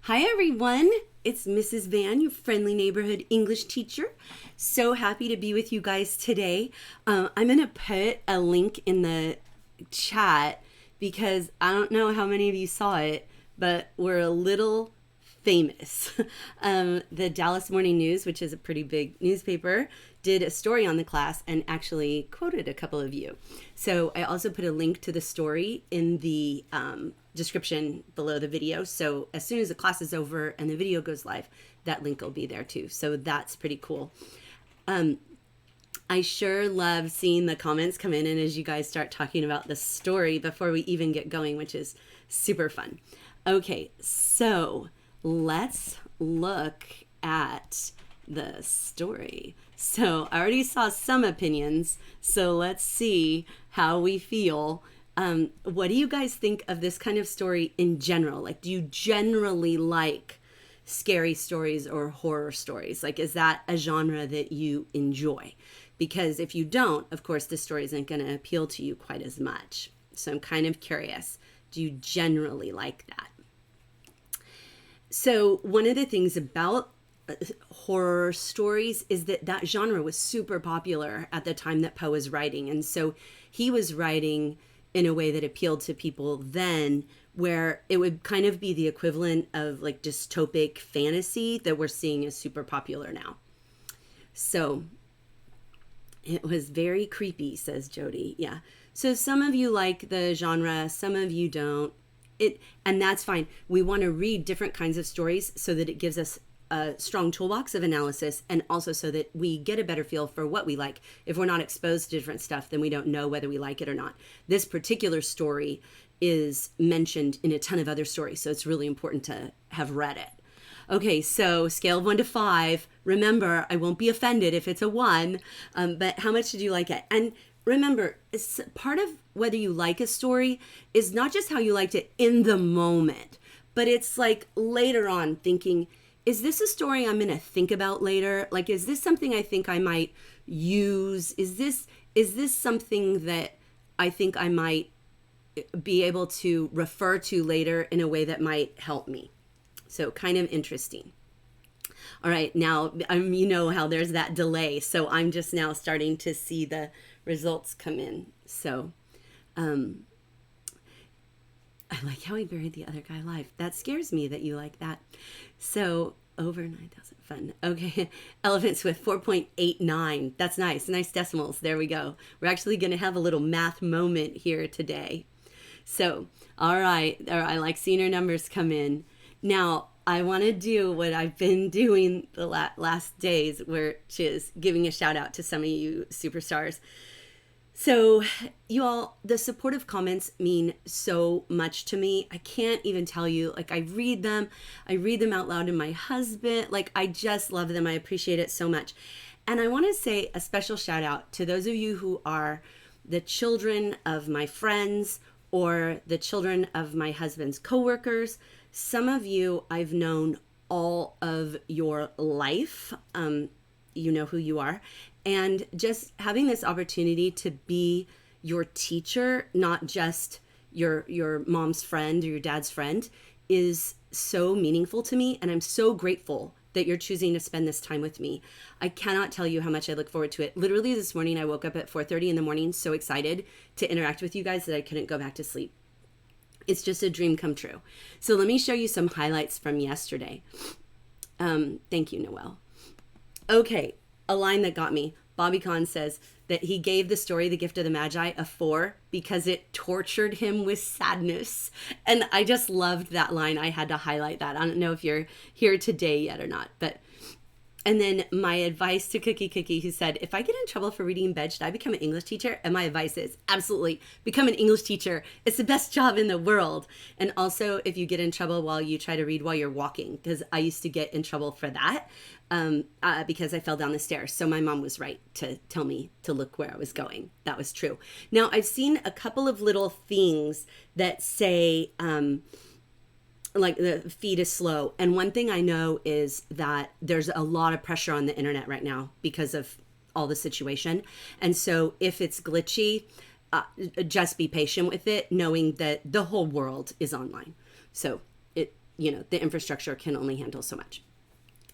Hi everyone, it's Mrs. Van, your friendly neighborhood English teacher. So happy to be with you guys today. I'm going to put a link in the chat because I don't know how many of you saw it, but we're a little famous. The Dallas Morning News, which is a pretty big newspaper, did a story on the class and actually quoted a couple of you. So I also put a link to the story in the description below the video. So as soon as the class is over and the video goes live, that link will be there too. So that's pretty cool. I sure love seeing the comments come in and as you guys start talking about the story before we even get going, which is super fun. Okay, so let's look at the story. So I already saw some opinions, so let's see how we feel. What do you guys think of this kind of story in general? Like, do you generally like scary stories or horror stories? Like, is that a genre that you enjoy? Because if you don't, of course, this story isn't going to appeal to you quite as much. So I'm kind of curious, do you generally like that? So one of the things about horror stories is that genre was super popular at the time that Poe was writing. And so he was writing in a way that appealed to people then, where it would kind of be the equivalent of like dystopic fantasy that we're seeing is super popular now. So it was very creepy, says Jody. Yeah. So some of you like the genre, some of you don't. And that's fine. We want to read different kinds of stories so that it gives us a strong toolbox of analysis, and also so that we get a better feel for what we like. If we're not exposed to different stuff, then we don't know whether we like it or not. This particular story is mentioned in a ton of other stories, so it's really important to have read it. Okay, so scale of 1 to 5. Remember, I won't be offended if it's a 1, but how much did you like it? And remember, it's part of whether you like a story is not just how you liked it in the moment, but it's like later on thinking, is this a story I'm going to think about later? Like, is this something I think I might use? Is this something that I think I might be able to refer to later in a way that might help me? So kind of interesting. All right, now, you know how there's that delay. So I'm just now starting to see the results come in. So I like how he buried the other guy alive. That scares me that you like that. So over 9,000 fun. Okay. Elephants with 4.89. That's nice. Nice decimals. There we go. We're actually going to have a little math moment here today. So, all right. I like seeing our numbers come in. Now, I want to do what I've been doing the last days, which is giving a shout out to some of you superstars. So you all, the supportive comments mean so much to me. I can't even tell you, like I read them out loud to my husband. Like I just love them. I appreciate it so much. And I want to say a special shout out to those of you who are the children of my friends or the children of my husband's coworkers. Some of you I've known all of your life. You know who you are. And just having this opportunity to be your teacher, not just your mom's friend or your dad's friend, is so meaningful to me. And I'm so grateful that you're choosing to spend this time with me. I cannot tell you how much I look forward to it. Literally this morning, I woke up at 4:30 in the morning, so excited to interact with you guys that I couldn't go back to sleep. It's just a dream come true. So let me show you some highlights from yesterday. Thank you, Noelle. Okay. A line that got me. Bobby Kahn says that he gave the story, The Gift of the Magi, a 4 because it tortured him with sadness. And I just loved that line. I had to highlight that. I don't know if you're here today yet or not, but. And then my advice to Cookie, who said, if I get in trouble for reading in bed, should I become an English teacher? And my advice is absolutely become an English teacher. It's the best job in the world. And also if you get in trouble while you try to read while you're walking, because I used to get in trouble for that because I fell down the stairs. So my mom was right to tell me to look where I was going. That was true. Now I've seen a couple of little things that say, like the feed is slow. And one thing I know is that there's a lot of pressure on the internet right now because of all the situation. And so if it's glitchy, just be patient with it, knowing that the whole world is online. So the infrastructure can only handle so much.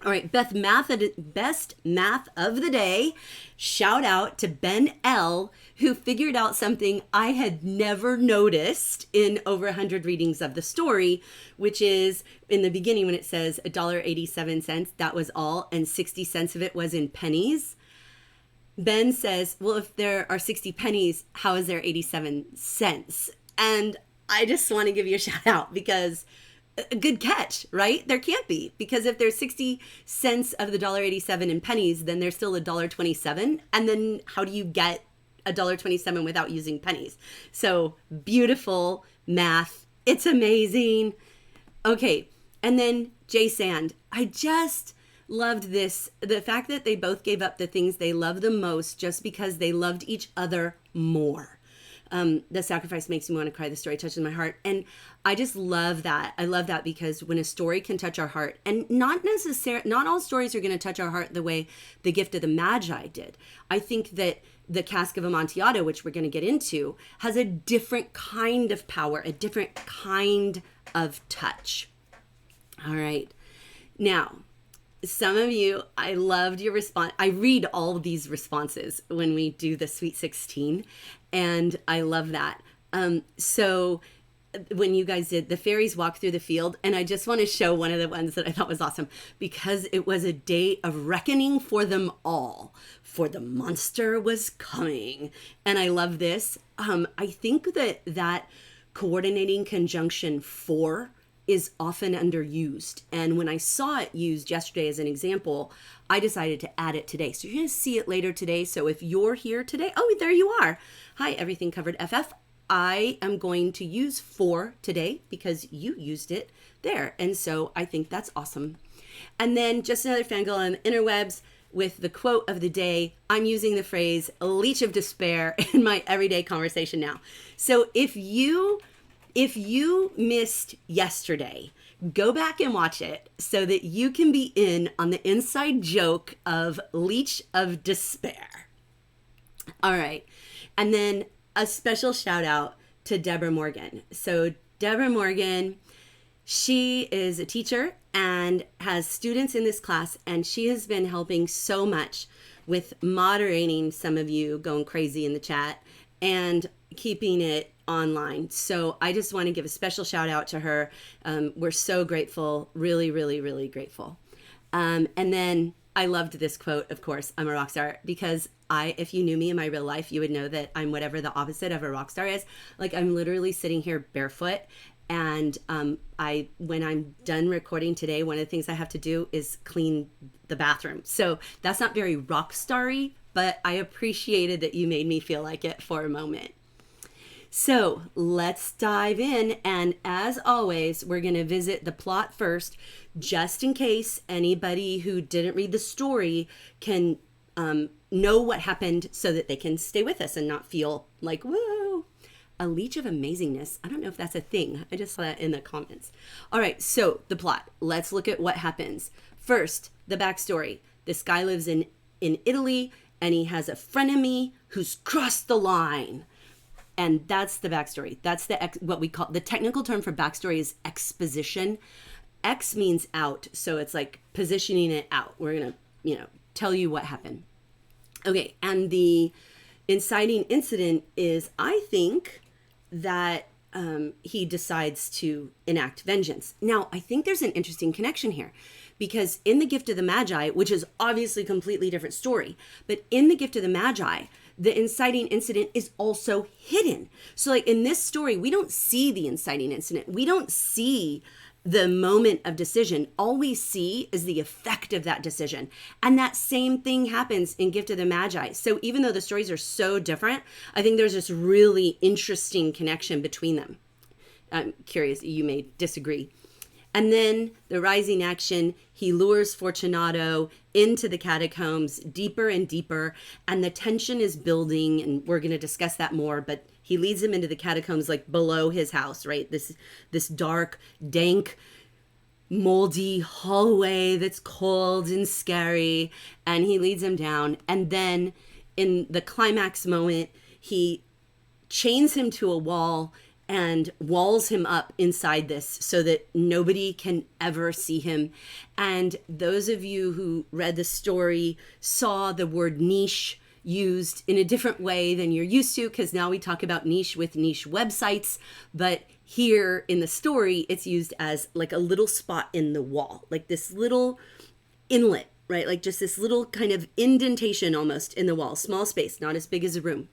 All right, best math of the day. Shout out to Ben L, who figured out something I had never noticed in over 100 readings of the story, which is in the beginning when it says $1.87, that was all, and 60 cents of it was in pennies. Ben says, well, if there are 60 pennies, how is there 87 cents? And I just want to give you a shout out because a good catch, right? There can't be, because if there's 60 cents of the $1.87 in pennies, then there's still $1.27. And then how do you get $1.27 without using pennies? So beautiful math. It's amazing. Okay. And then Jay Sand, I just loved this. The fact that they both gave up the things they love the most just because they loved each other more. The sacrifice makes me want to cry. The story touches my heart. And I just love that. I love that because when a story can touch our heart, and not all stories are going to touch our heart the way the Gift of the Magi did. I think that the Cask of Amontillado, which we're going to get into, has a different kind of power, a different kind of touch. All right. Now, some of you, I loved your response. I read all of these responses when we do the Sweet 16, and I love that. So when you guys did the fairies walk through the field, and I just want to show one of the ones that I thought was awesome because it was a day of reckoning for them all, for the monster was coming. And I love this. I think that coordinating conjunction for is often underused. And when I saw it used yesterday as an example, I decided to add it today. So you're going to see it later today. So if you're here today, oh, there you are. Hi, Everything Covered FF. I am going to use for today because you used it there. And so I think that's awesome. And then just another fangirl on the interwebs with the quote of the day. I'm using the phrase leech of despair in my everyday conversation now. So if you missed yesterday, go back and watch it so that you can be in on the inside joke of leech of despair. All right. And then a special shout out to Debra Morgan. So Debra Morgan, she is a teacher and has students in this class, and she has been helping so much with moderating some of you going crazy in the chat and keeping it online. So I just want to give a special shout out to her. We're so grateful, really, really, really grateful. And then I loved this quote, of course, I'm a rock star, because if you knew me in my real life, you would know that I'm whatever the opposite of a rock star is. Like, I'm literally sitting here barefoot. And when I'm done recording today, one of the things I have to do is clean the bathroom. So that's not very rock starry, but I appreciated that you made me feel like it for a moment. So let's dive in. And as always, we're going to visit the plot first, just in case anybody who didn't read the story can know what happened so that they can stay with us and not feel like, whoa, a leech of amazingness. I don't know if that's a thing. I just saw that in the comments. All right, so the plot. Let's look at what happens. First, the backstory. This guy lives in Italy, and he has a frenemy who's crossed the line. And that's the backstory. That's what we call, the technical term for backstory is exposition. X means out. So it's like positioning it out. We're going to, tell you what happened. Okay. And the inciting incident is, I think, that he decides to enact vengeance. Now, I think there's an interesting connection here, because in the Gift of the Magi, which is obviously a completely different story, but in the Gift of the Magi, the inciting incident is also hidden. So like in this story, we don't see the inciting incident. We don't see the moment of decision. All we see is the effect of that decision. And that same thing happens in Gift of the Magi. So even though the stories are so different, I think there's this really interesting connection between them. I'm curious, you may disagree. And then the rising action, he lures Fortunato into the catacombs deeper and deeper, and the tension is building, and we're going to discuss that more, but he leads him into the catacombs like below his house, right? This dark, dank, moldy hallway that's cold and scary, and he leads him down. And then in the climax moment, he chains him to a wall and walls him up inside this so that nobody can ever see him. And those of you who read the story saw the word niche used in a different way than you're used to, because now we talk about niche with niche websites, but here in the story it's used as like a little spot in the wall, like this little inlet, right? Like just this little kind of indentation almost in the wall, small space, not as big as a room.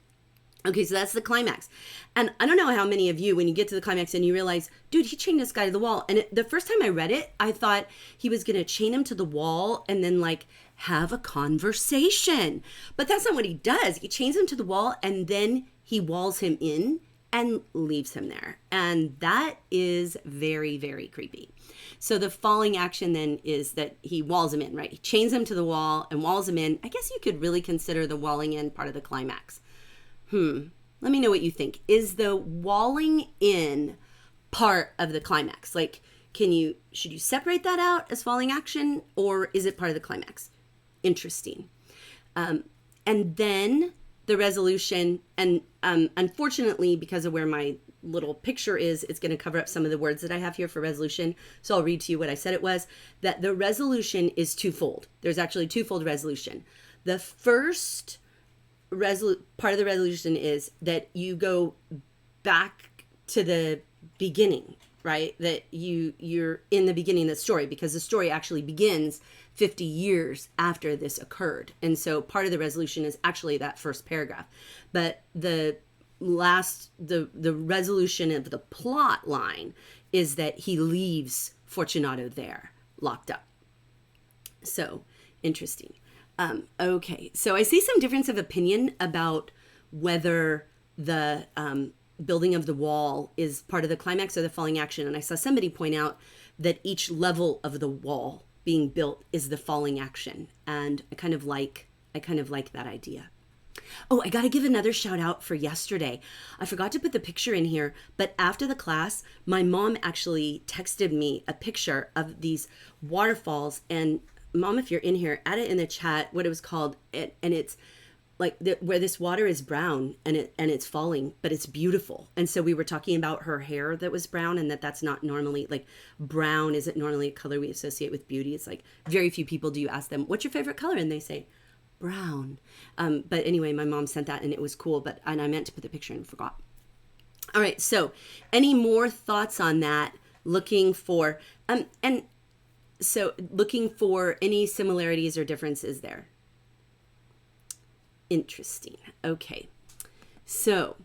Okay, so that's the climax. And I don't know how many of you, when you get to the climax and you realize, dude, he chained this guy to the wall. And the first time I read it, I thought he was going to chain him to the wall and then like have a conversation. But that's not what he does. He chains him to the wall and then he walls him in and leaves him there. And that is very, very creepy. So the falling action then is that he walls him in, right? He chains him to the wall and walls him in. I guess you could really consider the walling in part of the climax. Let me know what you think. Is the walling in part of the climax? Like, should you separate that out as falling action, or is it part of the climax? Interesting. And then the resolution, and unfortunately, because of where my little picture is, it's going to cover up some of the words that I have here for resolution. So I'll read to you what I said it was, that the resolution is twofold. There's actually twofold resolution. The first part of the resolution is that you go back to the beginning, right? That you're in the beginning of the story, because the story actually begins 50 years after this occurred. And so part of the resolution is actually that first paragraph. But the resolution of the plot line is that he leaves Fortunato there, locked up. So interesting. Okay, so I see some difference of opinion about whether the building of the wall is part of the climax or the falling action. And I saw somebody point out that each level of the wall being built is the falling action. And I kind of like that idea. Oh, I got to give another shout out for yesterday. I forgot to put the picture in here, but after the class, my mom actually texted me a picture of these waterfalls. And Mom, if you're in here, add it in the chat what it was called. And it's like where this water is brown and it's falling, but it's beautiful. And so we were talking about her hair that was brown, and that's not normally, like, brown isn't normally a color we associate with beauty. It's like very few people do you ask them, what's your favorite color? And they say brown. But anyway, my mom sent that and it was cool, and I meant to put the picture in and forgot. All right. So any more thoughts on that? Looking for any similarities or differences there. Interesting. Okay. So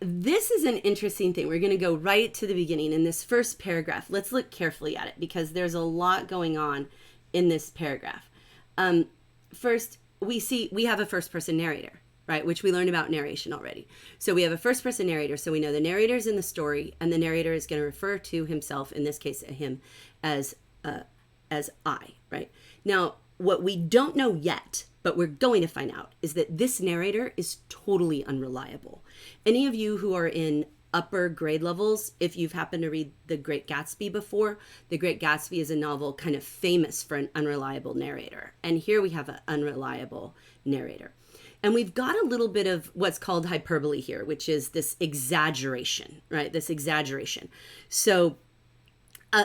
this is an interesting thing. We're going to go right to the beginning in this first paragraph. Let's look carefully at it because there's a lot going on in this paragraph. First, we have a first person narrator, right? Which we learned about narration already. So we have a first person narrator. So we know the narrator's in the story, and the narrator is going to refer to himself, in this case, him, as I, right? Now, what we don't know yet, but we're going to find out, is that this narrator is totally unreliable. Any of you who are in upper grade levels, if you've happened to read The Great Gatsby before, The Great Gatsby is a novel kind of famous for an unreliable narrator. And here we have an unreliable narrator. And we've got a little bit of what's called hyperbole here, which is this exaggeration, right? This exaggeration. So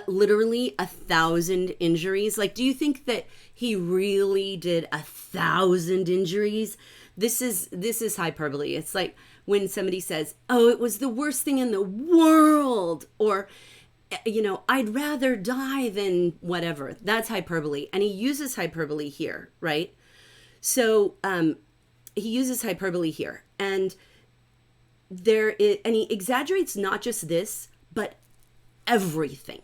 literally 1,000 injuries. Like, do you think that he really did 1,000 injuries? This is hyperbole. It's like when somebody says, oh, it was the worst thing in the world, or, I'd rather die than whatever. That's hyperbole. And he uses hyperbole here, right? So he uses hyperbole here. And he exaggerates not just this, but everything.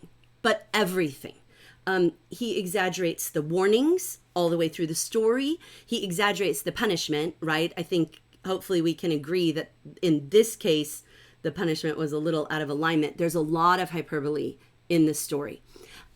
He exaggerates the warnings all the way through the story. He exaggerates the punishment, right? I think hopefully we can agree that in this case, the punishment was a little out of alignment. There's a lot of hyperbole in the story.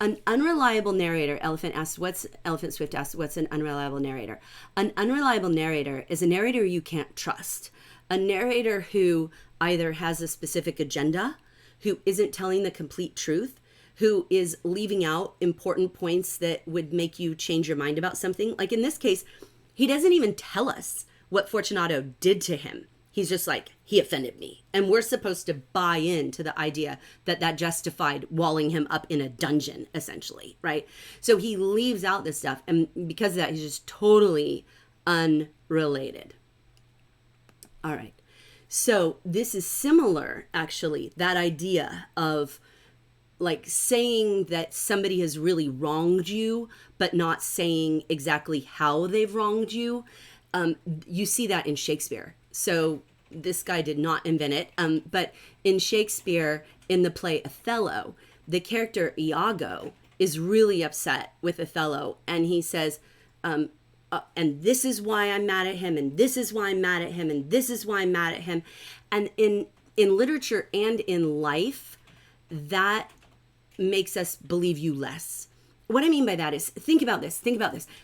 An unreliable narrator, Elephant Swift asks, what's an unreliable narrator? An unreliable narrator is a narrator you can't trust. A narrator who either has a specific agenda, who isn't telling the complete truth, who is leaving out important points that would make you change your mind about something. Like in this case, he doesn't even tell us what Fortunato did to him. He's just like, he offended me. And we're supposed to buy into the idea that that justified walling him up in a dungeon, essentially, right? So he leaves out this stuff. And because of that, he's just totally unrelated. All right. So this is similar, actually, that idea of like saying that somebody has really wronged you, but not saying exactly how they've wronged you. You see that in Shakespeare. So this guy did not invent it. But in Shakespeare, in the play Othello, the character Iago is really upset with Othello. And he says, and this is why I'm mad at him. And this is why I'm mad at him. And this is why I'm mad at him. And in literature and in life, that makes us believe you less. What I mean by that is, think about this.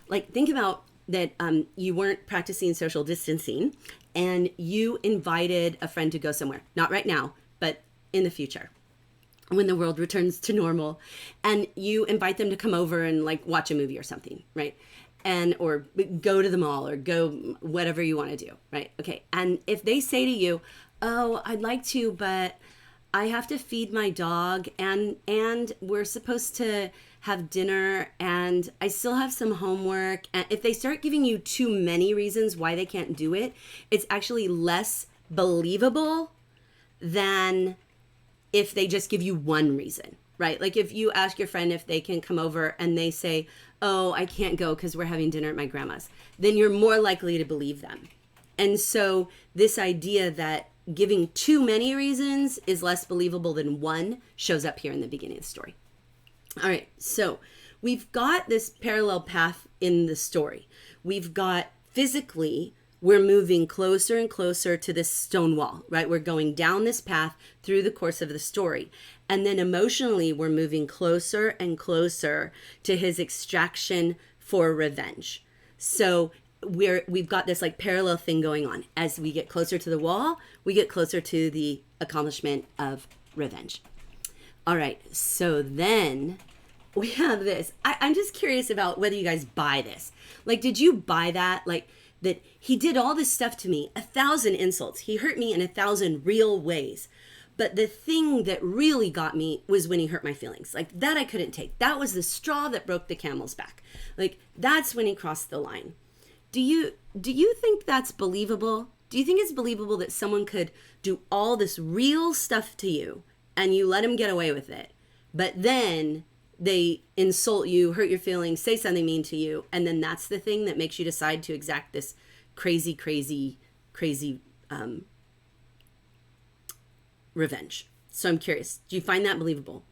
Like, think about that you weren't practicing social distancing and you invited a friend to go somewhere. Not right now, but in the future, when the world returns to normal, and you invite them to come over and like watch a movie or something, right? And or go to the mall or go whatever you want to do, right? Okay. And if they say to you, oh, I'd like to, but I have to feed my dog and we're supposed to have dinner and I still have some homework. And if they start giving you too many reasons why they can't do it, it's actually less believable than if they just give you one reason, right? Like if you ask your friend if they can come over and they say, oh, I can't go because we're having dinner at my grandma's, then you're more likely to believe them. And so this idea that giving too many reasons is less believable than one shows up here in the beginning of the story. All right, so we've got this parallel path in the story. We've got physically, we're moving closer and closer to this stone wall, right? We're going down this path through the course of the story. And then emotionally, we're moving closer and closer to his extraction for revenge. So we've got this like parallel thing going on. As we get closer to the wall, we get closer to the accomplishment of revenge. All right, so then we have this. I'm just curious about whether you guys buy this. Like, did you buy that? Like, that he did all this stuff to me, 1,000 insults. He hurt me in 1,000 real ways. But the thing that really got me was when he hurt my feelings. Like, that I couldn't take. That was the straw that broke the camel's back. Like, that's when he crossed the line. Do you think that's believable? Do you think it's believable that someone could do all this real stuff to you and you let him get away with it, but then they insult you, hurt your feelings, say something mean to you, and then that's the thing that makes you decide to exact this crazy revenge? So I'm curious, do you find that believable?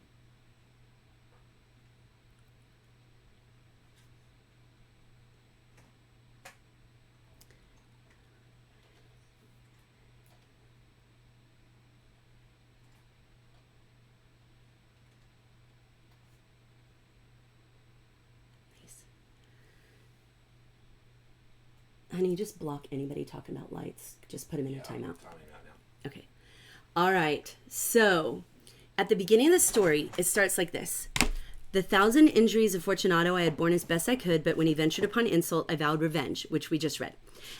Honey, just block anybody talking about lights. Just put them in a timeout. Okay. All right. So at the beginning of the story, it starts like this. The 1,000 injuries of Fortunato I had borne as best I could, but when he ventured upon insult, I vowed revenge, which we just read.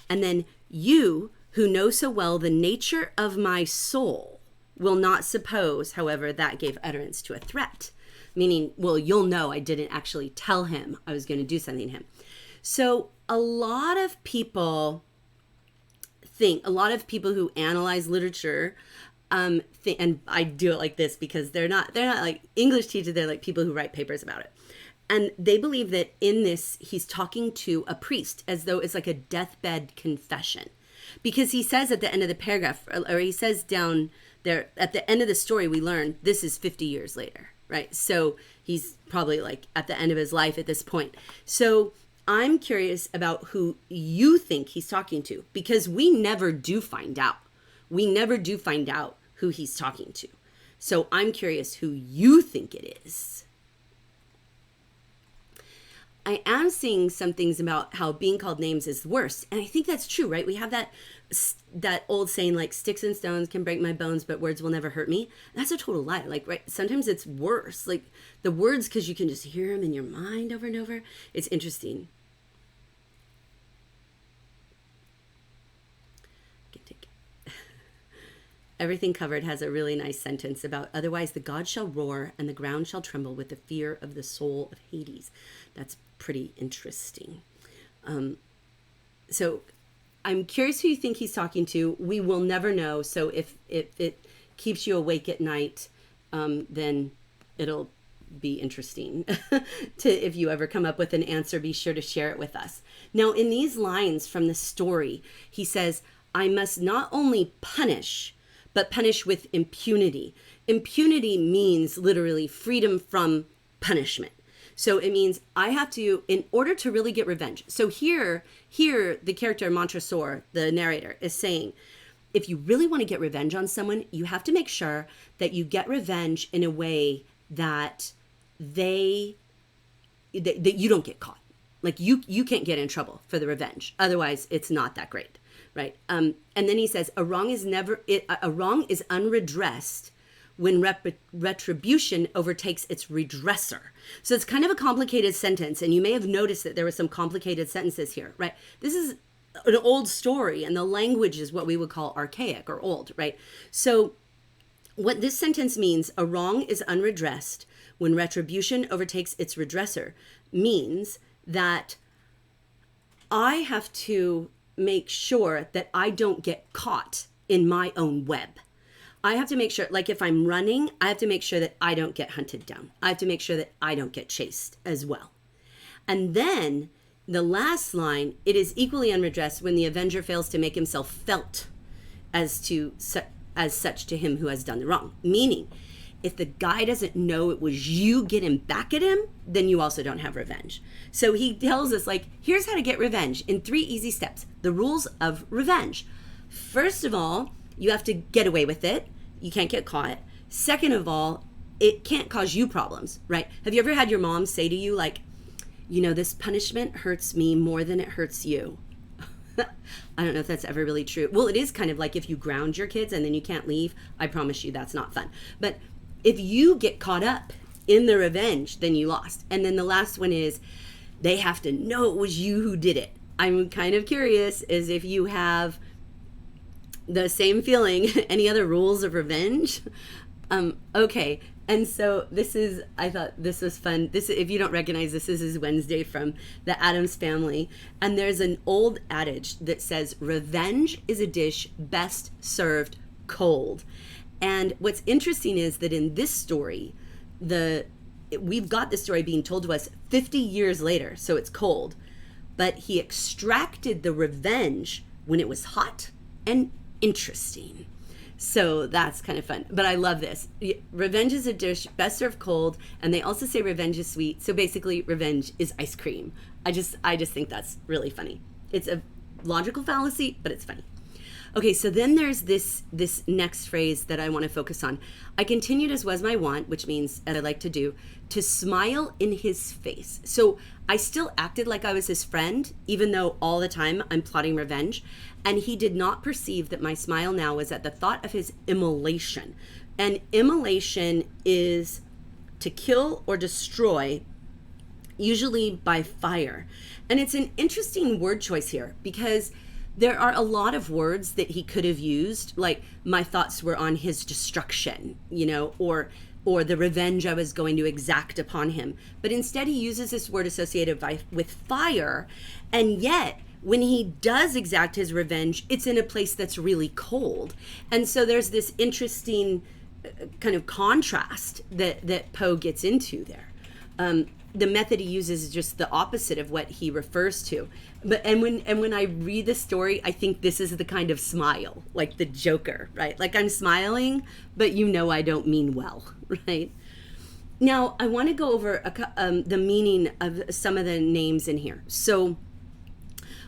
And then you, who know so well the nature of my soul, will not suppose, however, that gave utterance to a threat. Meaning, well, you'll know I didn't actually tell him I was going to do something to him. So a lot of people who analyze literature think, and I do it like this because they're not like English teachers, they're like people who write papers about it. And they believe that in this, he's talking to a priest as though it's like a deathbed confession. Because he says at the end of the paragraph, or he says down there, at the end of the story, we learn this is 50 years later, right? So he's probably like at the end of his life at this point. So I'm curious about who you think he's talking to, because we never do find out. We never do find out who he's talking to. So I'm curious who you think it is. I am seeing some things about how being called names is worse. And I think that's true, right? We have that old saying, like, sticks and stones can break my bones, but words will never hurt me. That's a total lie. Like, right? Sometimes it's worse. Like the words, because you can just hear them in your mind over and over. It's interesting. Everything Covered has a really nice sentence about, otherwise the gods shall roar and the ground shall tremble with the fear of the soul of Hades. That's pretty interesting. So I'm curious who you think he's talking to. We will never know. So if it keeps you awake at night, then it'll be interesting if you ever come up with an answer, be sure to share it with us. Now, in these lines from the story, he says, I must not only punish, but punish with impunity. Impunity means literally freedom from punishment. So it means I have to, in order to really get revenge. So here the character Montresor, the narrator, is saying, if you really want to get revenge on someone, you have to make sure that you get revenge in a way that that you don't get caught. Like you can't get in trouble for the revenge. Otherwise, it's not that great, right? And then he says, a wrong is unredressed when retribution overtakes its redresser. So it's kind of a complicated sentence, and you may have noticed that there were some complicated sentences here, right? This is an old story, and the language is what we would call archaic or old, right? So what this sentence means, a wrong is unredressed when retribution overtakes its redresser, means that I have to make sure that I don't get caught in my own web. I have to make sure, like if I'm running, I have to make sure that I don't get hunted down. I have to make sure that I don't get chased as well. And then the last line, it is equally unredressed when the avenger fails to make himself felt as such to him who has done the wrong. Meaning, if the guy doesn't know it was you getting back at him, then you also don't have revenge. So he tells us, like, here's how to get revenge in 3 easy steps. The rules of revenge. First of all, you have to get away with it. You can't get caught. Second of all, it can't cause you problems, right? Have you ever had your mom say to you, like, you know, this punishment hurts me more than it hurts you? I don't know if that's ever really true. Well, it is kind of like if you ground your kids and then you can't leave. I promise you that's not fun. But if you get caught up in the revenge, then you lost. And then the last one is they have to know it was you who did it. I'm kind of curious as if you have the same feeling. Any other rules of revenge? Okay. And so I thought this was fun. If you don't recognize this is Wednesday from the Addams Family. And there's an old adage that says, revenge is a dish best served cold. And what's interesting is that in this story, we've got the story being told to us 50 years later, so it's cold. But he extracted the revenge when it was hot and interesting. So that's kind of fun. But I love this. Revenge is a dish best served cold, and they also say revenge is sweet. So basically, revenge is ice cream. I just think that's really funny. It's a logical fallacy, but it's funny. Okay, so then there's this next phrase that I want to focus on. I continued as was my wont, which means, that I like to do, to smile in his face. So I still acted like I was his friend, even though all the time I'm plotting revenge. And he did not perceive that my smile now was at the thought of his immolation. And immolation is to kill or destroy, usually by fire. And it's an interesting word choice here because there are a lot of words that he could have used, like my thoughts were on his destruction, or the revenge I was going to exact upon him. But instead he uses this word associated with fire, and yet when he does exact his revenge, it's in a place that's really cold. And so there's this interesting kind of contrast that Poe gets into there. The method he uses is just the opposite of what he refers to. But when I read the story, I think this is the kind of smile, like the Joker, right? Like I'm smiling, but I don't mean well, right? Now I want to go over the meaning of some of the names in here. So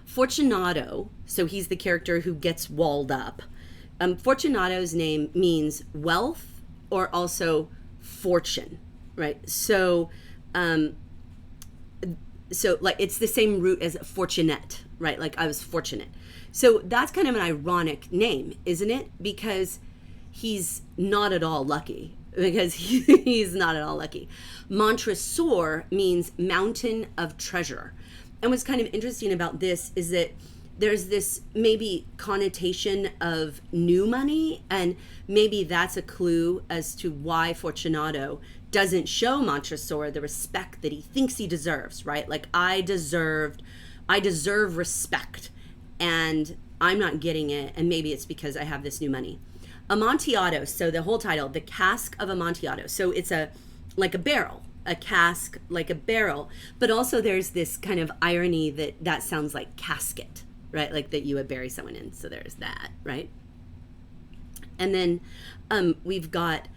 Fortunato, so he's the character who gets walled up. Fortunato's name means wealth or also fortune, right? So like it's the same root as fortunate, right? Like I was fortunate. So that's kind of an ironic name, isn't it? Because he's not at all lucky. He's not at all lucky. Montresor means mountain of treasure. And what's kind of interesting about this is that there's this maybe connotation of new money, and maybe that's a clue as to why Fortunato doesn't show Montresor the respect that he thinks he deserves, right? Like, I deserve respect, and I'm not getting it, and maybe it's because I have this new money. Amontillado, so the whole title, the Cask of Amontillado. So it's like a barrel, a cask like a barrel, but also there's this kind of irony that sounds like casket, right? Like that you would bury someone in. So there's that, right? And then we've got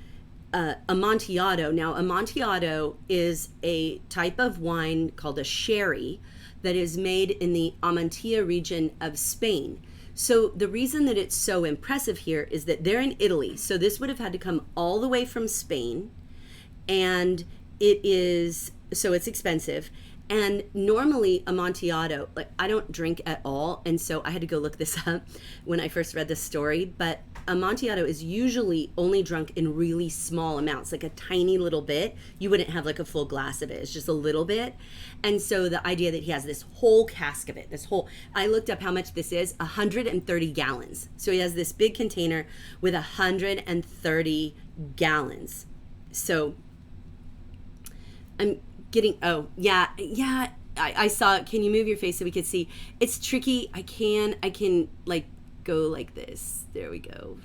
Amontillado. Now, Amontillado is a type of wine called a sherry that is made in the Amontilla region of Spain. So the reason that it's so impressive here is that they're in Italy. So this would have had to come all the way from Spain, and it's expensive. And normally Amontillado, like, I don't drink at all, and so I had to go look this up when I first read this story, but Amontillado is usually only drunk in really small amounts, like a tiny little bit. You wouldn't have like a full glass of it. It's just a little bit. And so the idea that he has this whole cask of it, I looked up how much this is, 130 gallons. So he has this big container with 130 gallons. So I'm getting, I saw it. Can you move your face so we could see? It's tricky. I can like go like this. There we go.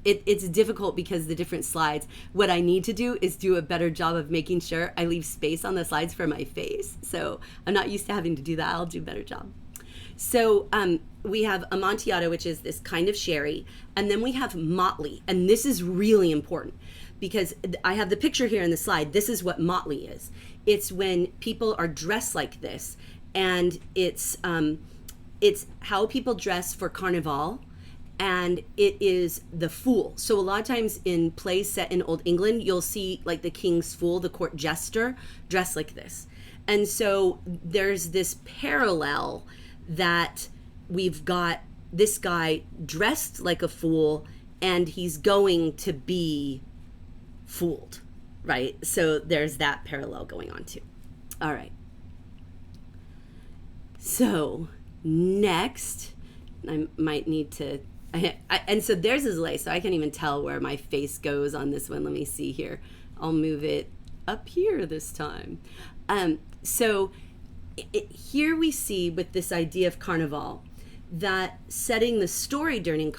It's difficult because the different slides. What I need to do is do a better job of making sure I leave space on the slides for my face. So I'm not used to having to do that. I'll do a better job. So we have Amontillado, which is this kind of sherry, and then we have motley, and this is really important because I have the picture here in the slide. This is what motley is. It's when people are dressed like this, and it's how people dress for Carnival, and it is the fool. So a lot of times in plays set in Old England, you'll see like the king's fool, the court jester, dressed like this. And so there's this parallel that we've got this guy dressed like a fool, and he's going to be fooled, right? So there's that parallel going on too. All right. So next, I might need to, and so there's his lace, so I can't even tell where my face goes on this one. Let me see here. I'll move it up here this time. So here we see with this idea of Carnival that setting the story during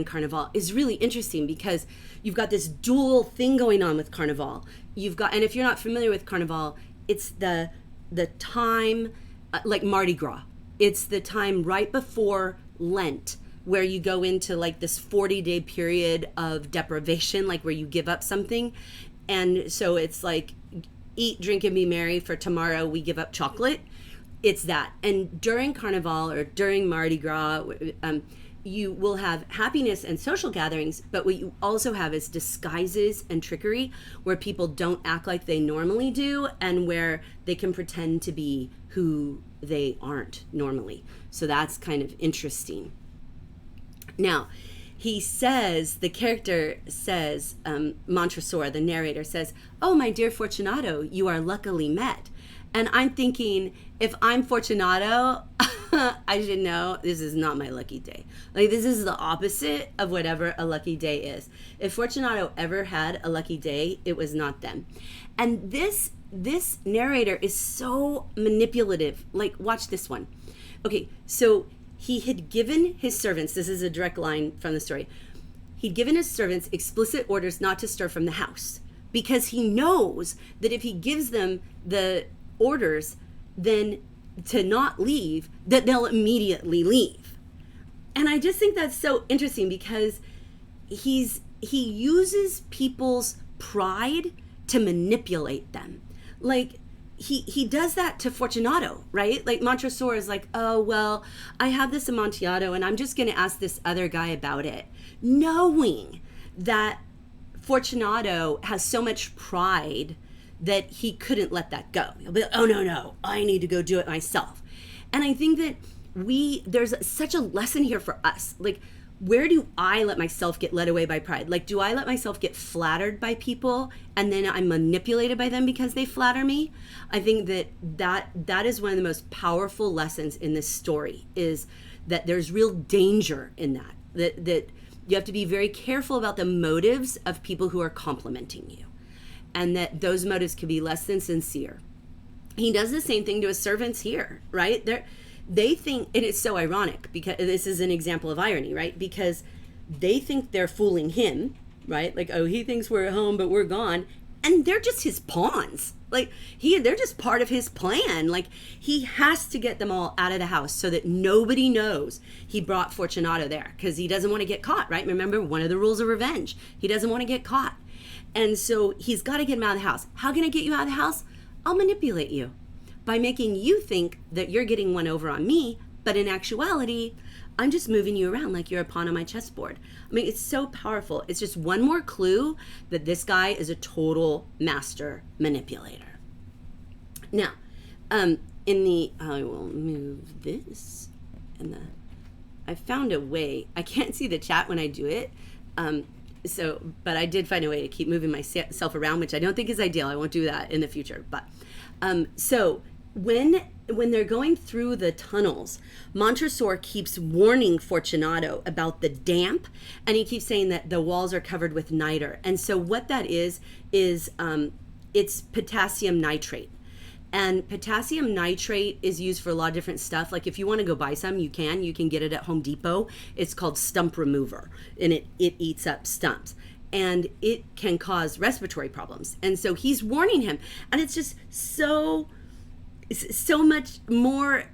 Carnival is really interesting because you've got this dual thing going on with Carnival. And if you're not familiar with Carnival, it's the time, like Mardi Gras. It's the time right before Lent where you go into like this 40-day period of deprivation, like where you give up something. And so it's like eat, drink, and be merry, for tomorrow we give up chocolate. It's that. And during Carnival or during Mardi Gras, you will have happiness and social gatherings, but what you also have is disguises and trickery where people don't act like they normally do and where they can pretend to be who they aren't normally. So that's kind of interesting. Now, the character says, Montresor, the narrator says, "Oh, my dear Fortunato, you are luckily met." And I'm thinking, if I'm Fortunato, I should know this is not my lucky day. Like, this is the opposite of whatever a lucky day is. If Fortunato ever had a lucky day, it was not them. And this narrator is so manipulative. Like, watch this one. Okay, so he had given his servants, this is a direct line from the story, he'd given his servants explicit orders not to stir from the house because he knows that if he gives them the orders then to not leave, that they'll immediately leave. And I just think that's so interesting because he uses people's pride to manipulate them. Like, he does that to Fortunato, right? Like, Montresor is like, oh, well, I have this Amontillado and I'm just going to ask this other guy about it, knowing that Fortunato has so much pride that he couldn't let that go. He'll be like, oh, no, I need to go do it myself. And I think that there's such a lesson here for us. Like, where do I let myself get led away by pride? Like, do I let myself get flattered by people and then I'm manipulated by them because they flatter me? I think that is one of the most powerful lessons in this story, is that there's real danger in that you have to be very careful about the motives of people who are complimenting you, and that those motives can be less than sincere. He does the same thing to his servants here, right? They think, and it's so ironic because this is an example of irony, right? Because they think they're fooling him, right? Like, oh, he thinks we're at home, but we're gone. And they're just his pawns. Like, they're just part of his plan. Like, he has to get them all out of the house so that nobody knows he brought Fortunato there, because he doesn't want to get caught, right? Remember, one of the rules of revenge. He doesn't want to get caught. And so he's got to get him out of the house. How can I get you out of the house? I'll manipulate you by making you think that you're getting one over on me, but in actuality, I'm just moving you around like you're a pawn on my chessboard. I mean, it's so powerful. It's just one more clue that this guy is a total master manipulator. Now, I will move this, and I found a way. I can't see the chat when I do it, but I did find a way to keep moving myself around, which I don't think is ideal. I won't do that in the future, but so when they're going through the tunnels, Montresor keeps warning Fortunato about the damp, and he keeps saying that the walls are covered with niter. And so what that is it's potassium nitrate. And potassium nitrate is used for a lot of different stuff. Like, if you want to go buy some, you can get it at Home Depot. It's called stump remover, and it eats up stumps. And it can cause respiratory problems. And so he's warning him. And it's just so much more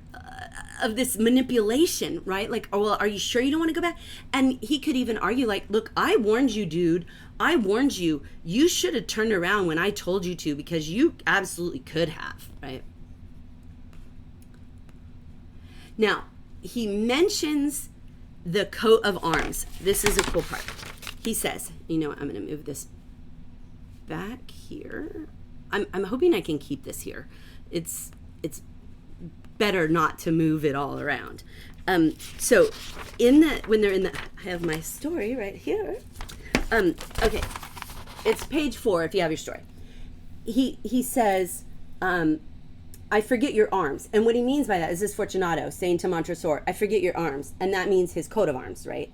of this manipulation, right? Like, oh, well, are you sure you don't want to go back? And he could even argue, like, look, I warned you, dude. I warned you. You should have turned around when I told you to, because you absolutely could have, right? Now, he mentions the coat of arms. This is a cool part. He says, you know what, I'm going to move this back here. I'm hoping I can keep this here. It's better not to move it all around. So when they're in the, I have my story right here. Okay, it's page 4 if you have your story. He says, I forget your arms. And what he means by that is this Fortunato saying to Montresor, I forget your arms. And that means his coat of arms, right?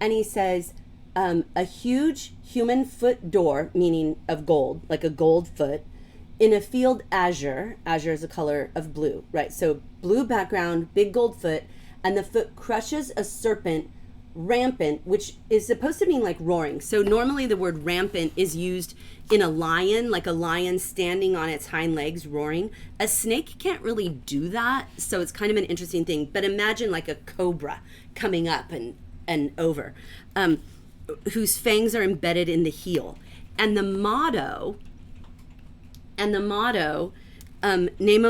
And he says, a huge human foot door, meaning of gold, like a gold foot, in a field azure. Azure is a color of blue, right? So blue background, big gold foot, and the foot crushes a serpent rampant, which is supposed to mean like roaring. So normally the word rampant is used in a lion, like a lion standing on its hind legs roaring. A snake can't really do that, so it's kind of an interesting thing. But imagine like a cobra coming up and over, whose fangs are embedded in the heel. And the motto, Nemo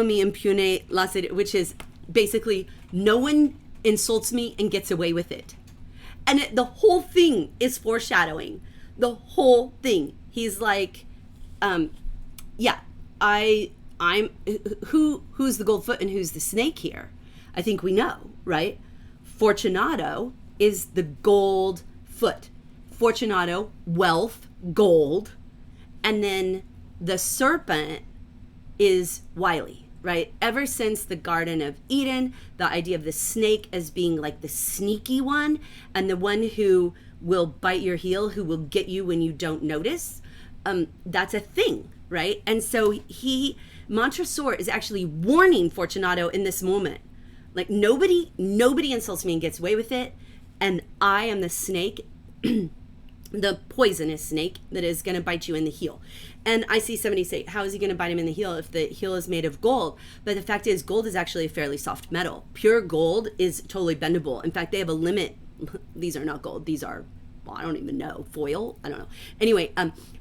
mi impune lacet, which is basically, no one insults me and gets away with it. And the whole thing is foreshadowing. The whole thing. He's like, yeah, I'm who's the gold foot and who's the snake here? I think we know, right? Fortunato is the gold foot. Fortunato, wealth, gold. And then the serpent is wily, right? Ever since the Garden of Eden, the idea of the snake as being like the sneaky one and the one who will bite your heel, who will get you when you don't notice, that's a thing, right? And so Montresor is actually warning Fortunato in this moment. Like, nobody insults me and gets away with it, and I am the snake, the poisonous snake that is going to bite you in the heel. And I see somebody say, how is he going to bite him in the heel if the heel is made of gold? But the fact is, gold is actually a fairly soft metal. Pure gold is totally bendable. In fact, they have a limit. These are not gold. These are, well, I don't even know, foil? I don't know. Anyway,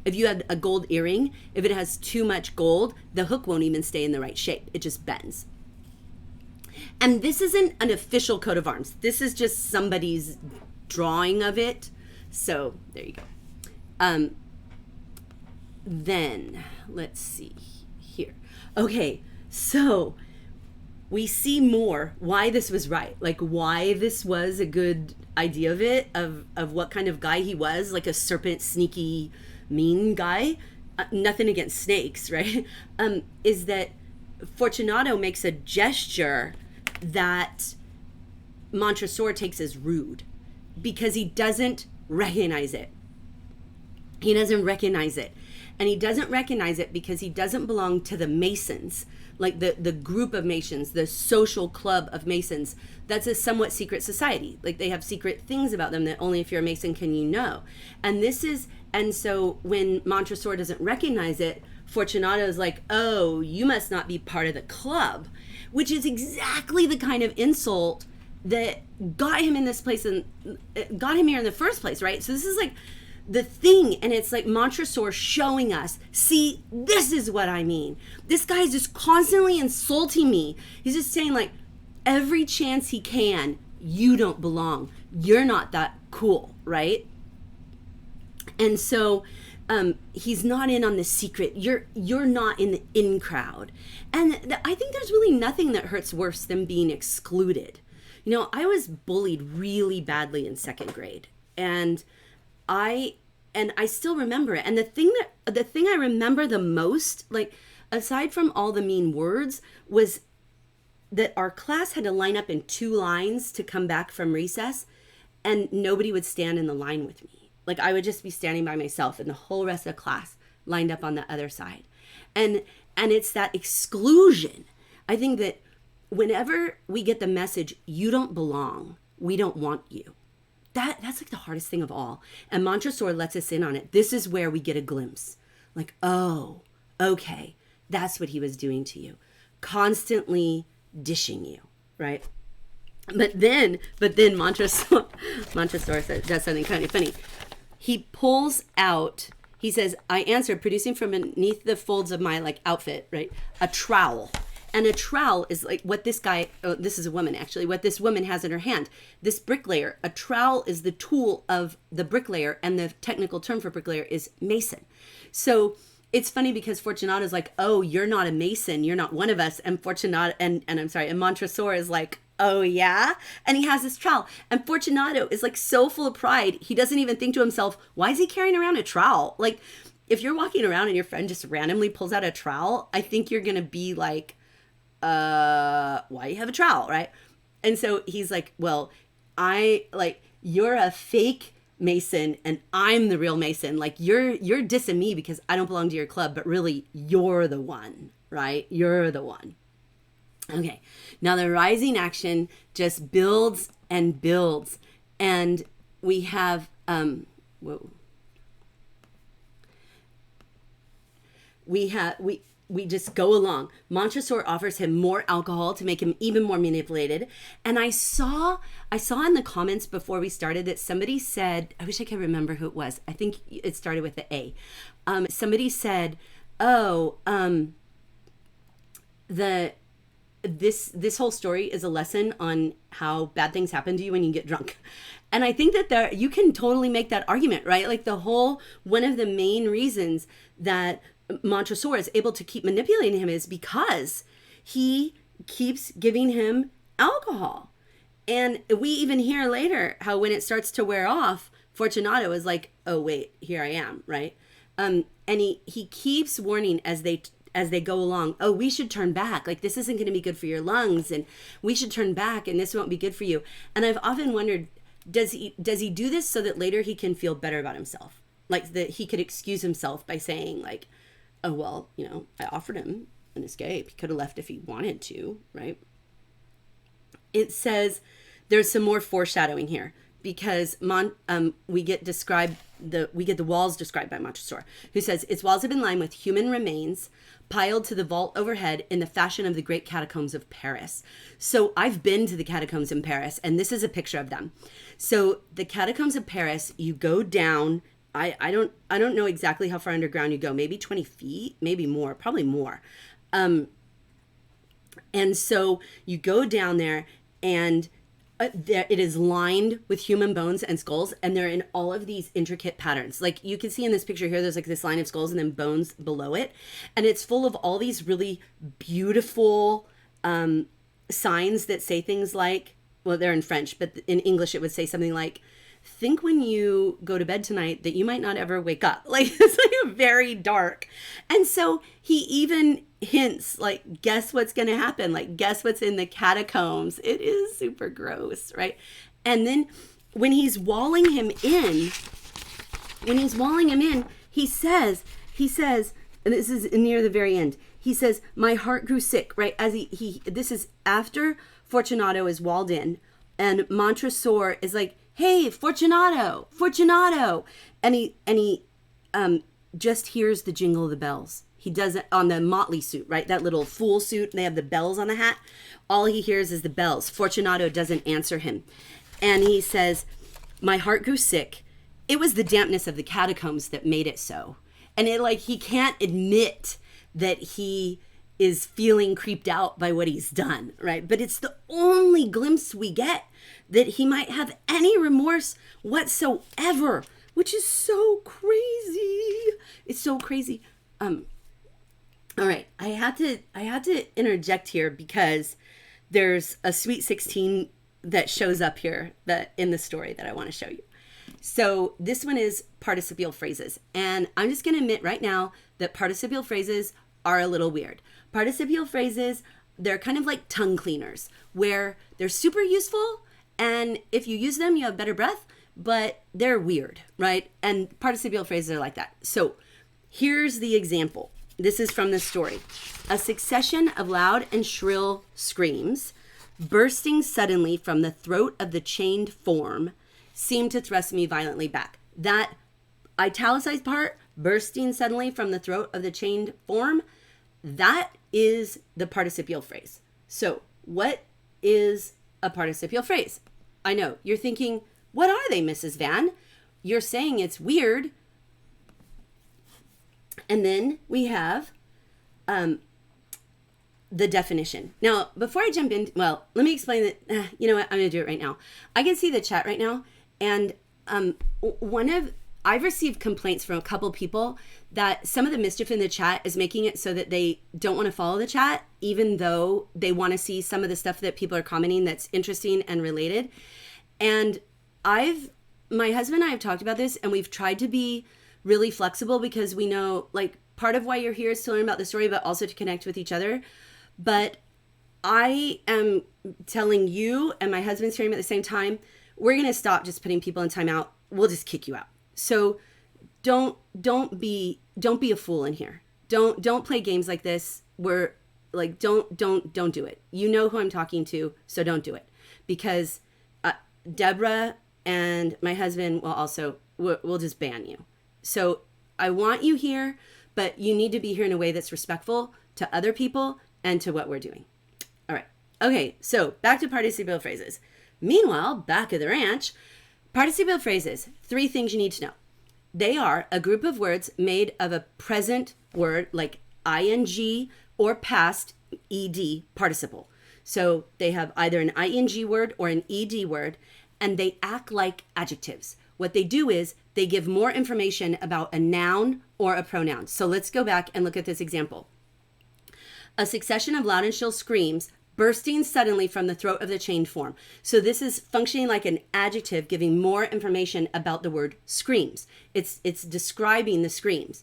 if you had a gold earring, if it has too much gold, the hook won't even stay in the right shape. It just bends. And this isn't an official coat of arms. This is just somebody's drawing of it. So there you go. Then let's see here. Okay, so we see more why this was right, like why this was a good idea of what kind of guy he was, like a serpent, sneaky, mean guy. Nothing against snakes, right? Is that Fortunato makes a gesture that Montresor takes as rude because he doesn't recognize it. He doesn't recognize it. And he doesn't recognize it because he doesn't belong to the Masons, like the group of Masons, the social club of Masons. That's a somewhat secret society. Like they have secret things about them that only if you're a Mason can you know. And so when Montresor doesn't recognize it, Fortunato is like, oh, you must not be part of the club, which is exactly the kind of insult that got him in this place and got him here in the first place, right? So this is like the thing, and it's like Montresor showing us, see, this is what I mean. This guy is just constantly insulting me. He's just saying, like, every chance he can, you don't belong. You're not that cool, right? And so he's not in on the secret. You're not in the in crowd. And I think there's really nothing that hurts worse than being excluded. You know, I was bullied really badly in second grade, and I still remember it. And the thing I remember the most, like aside from all the mean words, was that our class had to line up in 2 lines to come back from recess, and nobody would stand in the line with me. Like I would just be standing by myself, and the whole rest of the class lined up on the other side. And it's that exclusion. I think that whenever we get the message, you don't belong, we don't want you, that's like the hardest thing of all. And Montresor lets us in on it. This is where we get a glimpse. Like, oh, okay, that's what he was doing to you. Constantly dishing you, right? But then Montresor does something kind of funny. He pulls out, he says, I answered, producing from beneath the folds of my like outfit, right, a trowel. And a trowel is like what this guy, oh, this is a woman actually, what this woman has in her hand. This bricklayer, a trowel is the tool of the bricklayer, and the technical term for bricklayer is mason. So it's funny because Fortunato's like, oh, you're not a Mason, you're not one of us. And Fortunato, and Montresor is like, oh yeah? And he has this trowel. And Fortunato is like so full of pride, he doesn't even think to himself, why is he carrying around a trowel? Like, if you're walking around and your friend just randomly pulls out a trowel, I think you're gonna be like, why do you have a trowel, right? And so he's like, well, you're a fake Mason and I'm the real Mason. Like you're dissing me because I don't belong to your club, but really you're the one, right? You're the one. Okay. Now the rising action just builds and builds, and we have, we just go along. Montresor offers him more alcohol to make him even more manipulated. And I saw in the comments before we started that somebody said, I wish I could remember who it was. I think it started with the A. Somebody said, this whole story is a lesson on how bad things happen to you when you get drunk. And I think that you can totally make that argument, right? Like one of the main reasons that Montresor is able to keep manipulating him is because he keeps giving him alcohol. And we even hear later how when it starts to wear off, Fortunato is like, oh wait, here I am, right? And he keeps warning as they go along, oh, we should turn back. Like, this isn't going to be good for your lungs, and we should turn back, and this won't be good for you. And I've often wondered, does he do this so that later he can feel better about himself? Like that he could excuse himself by saying like, oh, well, you know, I offered him an escape. He could have left if he wanted to, right? It says there's some more foreshadowing here because we get the walls described by Montresor, who says its walls have been lined with human remains piled to the vault overhead in the fashion of the great catacombs of Paris. So I've been to the catacombs in Paris, and this is a picture of them. So the catacombs of Paris, you go down. I don't know exactly how far underground you go. Maybe 20 feet, maybe more, probably more. And so you go down there, and it is lined with human bones and skulls, and they're in all of these intricate patterns. Like you can see in this picture here, there's like this line of skulls and then bones below it. And it's full of all these really beautiful signs that say things like, well, they're in French, but in English it would say something like, think when you go to bed tonight that you might not ever wake up. Like, it's like very dark. And so he even hints, like, guess what's going to happen? Like, guess what's in the catacombs? It is super gross, right? And then when he's walling him in, he says, and this is near the very end, he says, my heart grew sick, right? As this is after Fortunato is walled in, and Montresor is like, hey, Fortunato. And he just hears the jingle of the bells. He does it on the motley suit, right? That little fool suit. They have the bells on the hat. All he hears is the bells. Fortunato doesn't answer him. And he says, my heart grew sick. It was the dampness of the catacombs that made it so. And he can't admit that he is feeling creeped out by what he's done, right? But it's the only glimpse we get that he might have any remorse whatsoever, which is so crazy. It's so crazy. All right, I had to interject here because there's a Sweet 16 that shows up here in the story that I want to show you. So this one is participial phrases, and I'm just going to admit right now that participial phrases are a little weird. Participial phrases, they're kind of like tongue cleaners, where they're super useful, and if you use them, you have better breath, but they're weird, right? And participial phrases are like that. So here's the example. This is from the story. A succession of loud and shrill screams, bursting suddenly from the throat of the chained form, seemed to thrust me violently back. That italicized part, bursting suddenly from the throat of the chained form, that is the participial phrase. So what is a participial phrase? I know, you're thinking, what are they, Mrs. Van? You're saying it's weird. And then we have the definition. Now, before I jump in, well, let me explain that. You know what? I'm going to do it right now. I can see the chat right now. And I've received complaints from a couple people that some of the mischief in the chat is making it so that they don't want to follow the chat, even though they want to see some of the stuff that people are commenting that's interesting and related. And my husband and I have talked about this, and we've tried to be really flexible because we know, like, part of why you're here is to learn about the story, but also to connect with each other. But I am telling you, and my husband's hearing me at the same time, we're going to stop just putting people in timeout. We'll just kick you out. So don't be a fool in here. Don't play games like this. We're like, don't do it. You know who I'm talking to, so don't do it. Because Debra and my husband will also, we'll just ban you. So I want you here, but you need to be here in a way that's respectful to other people and to what we're doing. All right. Okay, so back to participial phrases. Meanwhile, back at the ranch, participial phrases, 3 things you need to know. They are a group of words made of a present word like ing or past ed participle. So they have either an ing word or an ed word, and they act like adjectives. What they do is they give more information about a noun or a pronoun. So let's go back and look at this example. A succession of loud and shrill screams bursting suddenly from the throat of the chained form. So this is functioning like an adjective giving more information about the word screams. It's describing the screams.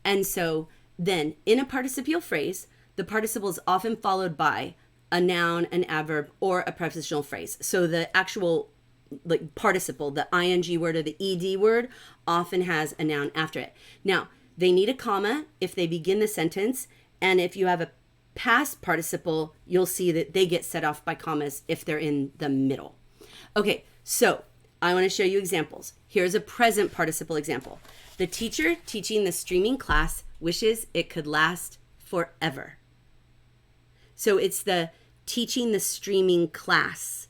And so then in a participial phrase, the participle is often followed by a noun, an adverb, or a prepositional phrase. So the actual like participle, the ing word or the ed word, often has a noun after it. Now, they need a comma if they begin the sentence, and if you have a past participle, you'll see that they get set off by commas if they're in the middle. Okay, so I want to show you examples. Here's a present participle example. The teacher teaching the streaming class wishes it could last forever. So it's the teaching the streaming class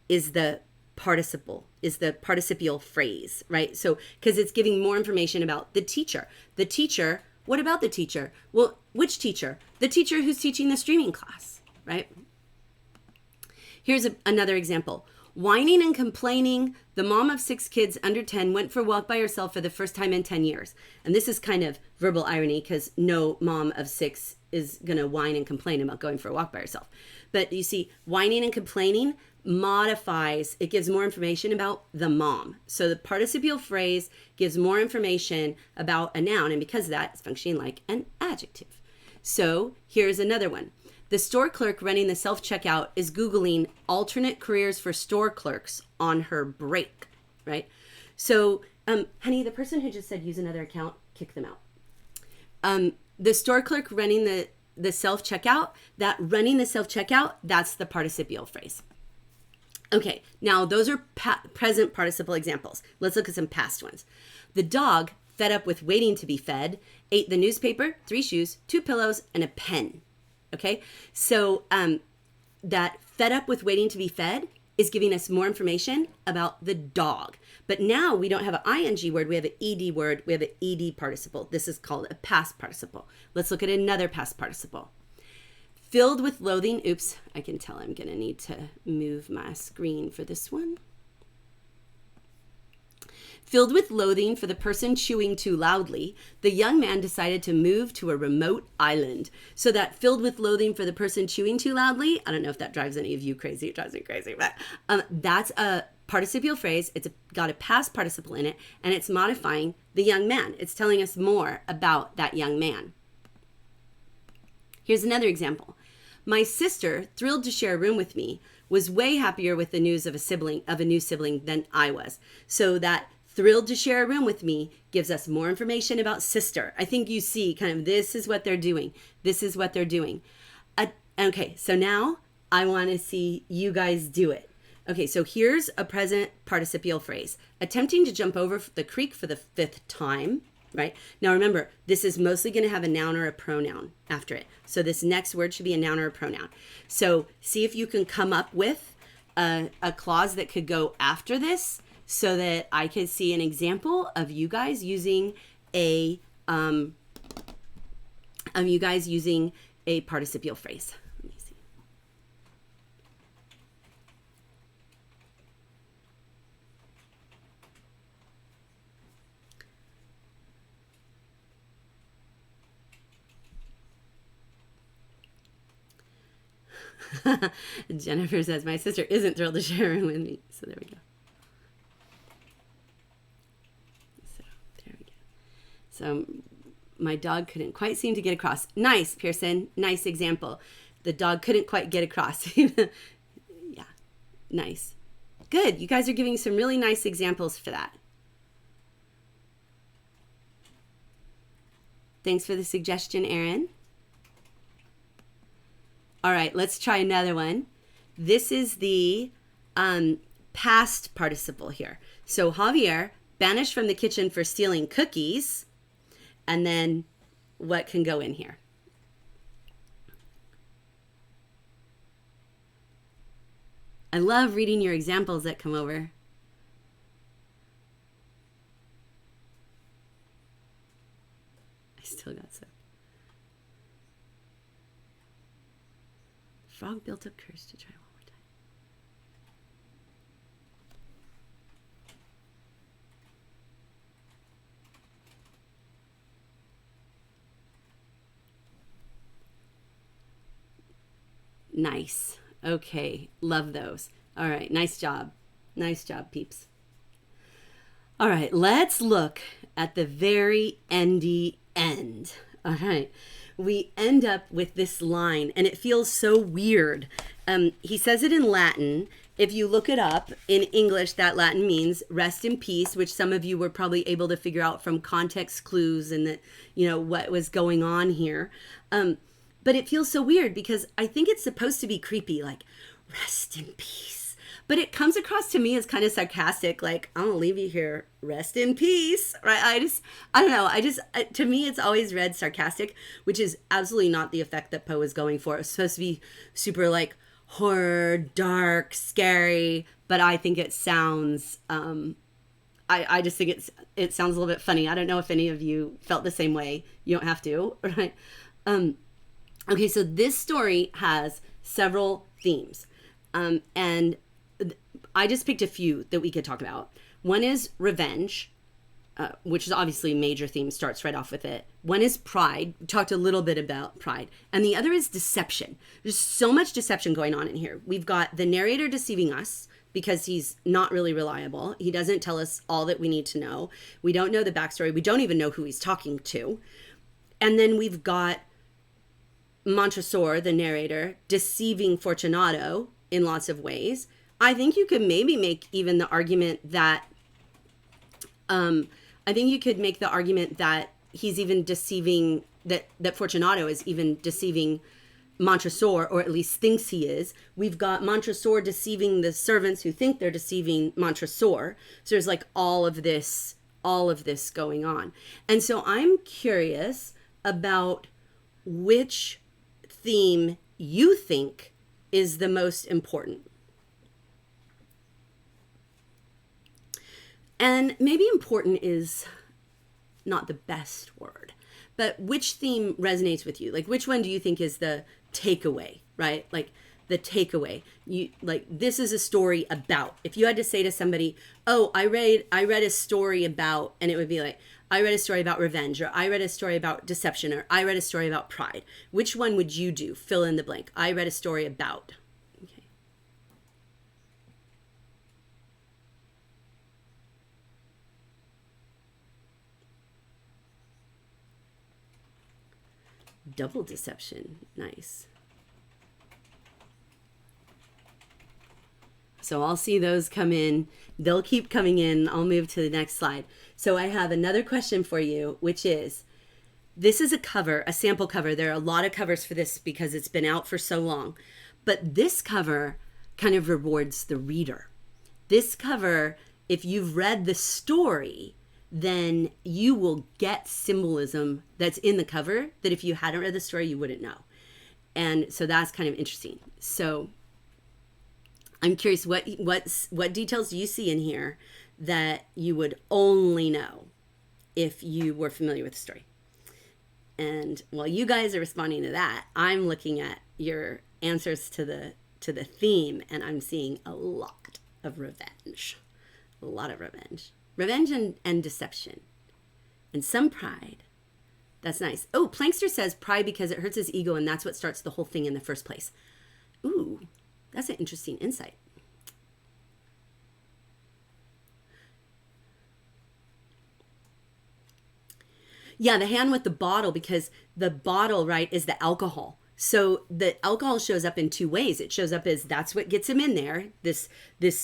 is the participle, is the participial phrase, right? So because it's giving more information about the teacher. The teacher, what about the teacher? Well, which teacher? The teacher who's teaching the streaming class, right? Here's another example. Whining and complaining, the mom of 6 kids under 10 went for a walk by herself for the first time in 10 years. And this is kind of verbal irony because no mom of 6 is going to whine and complain about going for a walk by herself. But you see, whining and complaining modifies, it gives more information about the mom. So the participial phrase gives more information about a noun, and because of that, it's functioning like an adjective. So here's another one. The store clerk running the self-checkout is Googling alternate careers for store clerks on her break, right? So, honey, the person who just said use another account, kick them out. The store clerk running the self-checkout, that running the self-checkout, that's the participial phrase. Okay, now those are present participle examples. Let's look at some past ones. The dog, fed up with waiting to be fed, ate the newspaper, 3 shoes, 2 pillows, and a pen. Okay, so that fed up with waiting to be fed is giving us more information about the dog. But now we don't have an ing word, we have an ed word, we have an ed participle. This is called a past participle. Let's look at another past participle. Filled with loathing, oops, I can tell I'm gonna need to move my screen for this one. Filled with loathing for the person chewing too loudly, the young man decided to move to a remote island. So that filled with loathing for the person chewing too loudly, I don't know if that drives any of you crazy, it drives me crazy, but that's a participial phrase. It's got a past participle in it, and it's modifying the young man. It's telling us more about that young man. Here's another example. My sister, thrilled to share a room with me, was way happier with the news of a new sibling than I was. So that thrilled to share a room with me gives us more information about sister. I think you see kind of this is what they're doing. This is what they're doing. Okay, so now I want to see you guys do it. Okay, so here's a present participial phrase. Attempting to jump over the creek for the 5th time, right? Now remember, this is mostly going to have a noun or a pronoun after it. So this next word should be a noun or a pronoun. So see if you can come up with a clause that could go after this, so that I could see an example of you guys using a participial phrase. Let me see. Jennifer says, my sister isn't thrilled to share a room with me. So there we go. So my dog couldn't quite seem to get across. Nice, Pearson. Nice example. The dog couldn't quite get across. Yeah, nice. Good. You guys are giving some really nice examples for that. Thanks for the suggestion, Erin. All right, let's try another one. This is the past participle here. So Javier, banished from the kitchen for stealing cookies. And then what can go in here? I love reading your examples that come over. I still got some. Frog built up courage to try one more time. Nice. Okay. Love those. All right. Nice job. Nice job, peeps. All right. Let's look at the very endy end. All right. We end up with this line, and it feels so weird. He says it in Latin. If you look it up in English, that Latin means rest in peace, which some of you were probably able to figure out from context clues and that, you know, what was going on here. But it feels so weird because I think it's supposed to be creepy, like, rest in peace. But it comes across to me as kind of sarcastic, like, I'm gonna leave you here, rest in peace, right? I don't know. To me, it's always read sarcastic, which is absolutely not the effect that Poe is going for. It's supposed to be super, like, horror, dark, scary, but I think it sounds, I just think it sounds a little bit funny. I don't know if any of you felt the same way. You don't have to, right? Okay, so this story has several themes. And I just picked a few that we could talk about. One is revenge, which is obviously a major theme, starts right off with it. One is pride. We talked a little bit about pride. And the other is deception. There's so much deception going on in here. We've got the narrator deceiving us because he's not really reliable. He doesn't tell us all that we need to know. We don't know the backstory. We don't even know who he's talking to. And then we've got Montresor, the narrator, deceiving Fortunato in lots of ways. I think you could maybe make even the argument that he's even deceiving, that Fortunato is even deceiving Montresor, or at least thinks he is. We've got Montresor deceiving the servants who think they're deceiving Montresor. So there's like all of this going on. And so I'm curious about which theme you think is the most important. And maybe important is not the best word, but which theme resonates with you? Like, which one do you think is the takeaway, right? Like the takeaway. You like, this is a story about. If you had to say to somebody, "Oh, I read a story about," and it would be like, "I read a story about revenge," or "I read a story about deception," or "I read a story about pride." Which one would you do? Fill in the blank. I read a story about. Okay. Double deception. Nice. So I'll see those come in. They'll keep coming in. I'll move to the next slide. So I have another question for you, which is, this is a cover, a sample cover. There are a lot of covers for this because it's been out for so long. But this cover kind of rewards the reader. This cover, if you've read the story, then you will get symbolism that's in the cover that if you hadn't read the story, you wouldn't know. And so that's kind of interesting. So I'm curious, what details do you see in here that you would only know if you were familiar with the story? And while you guys are responding to that, I'm looking at your answers to the theme, and I'm seeing a lot of revenge. A lot of revenge. Revenge and deception. And some pride. That's nice. Oh, Plankster says pride because it hurts his ego, and that's what starts the whole thing in the first place. Ooh, that's an interesting insight. Yeah, the hand with the bottle, because the bottle, right, is the alcohol. So the alcohol shows up in two ways. It shows up as that's what gets him in there, this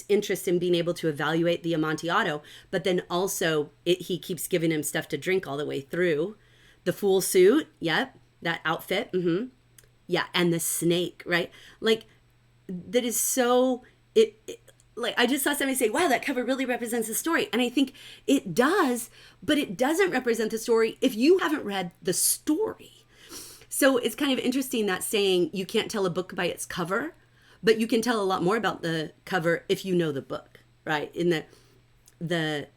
interest in being able to evaluate the Amontillado, but then also he keeps giving him stuff to drink all the way through. The fool suit, yep, that outfit, yeah, and the snake, right? Like, that is so, like, I just saw somebody say, wow, that cover really represents the story. And I think it does, but it doesn't represent the story if you haven't read the story. So it's kind of interesting that saying you can't tell a book by its cover, but you can tell a lot more about the cover if you know the book, right? In the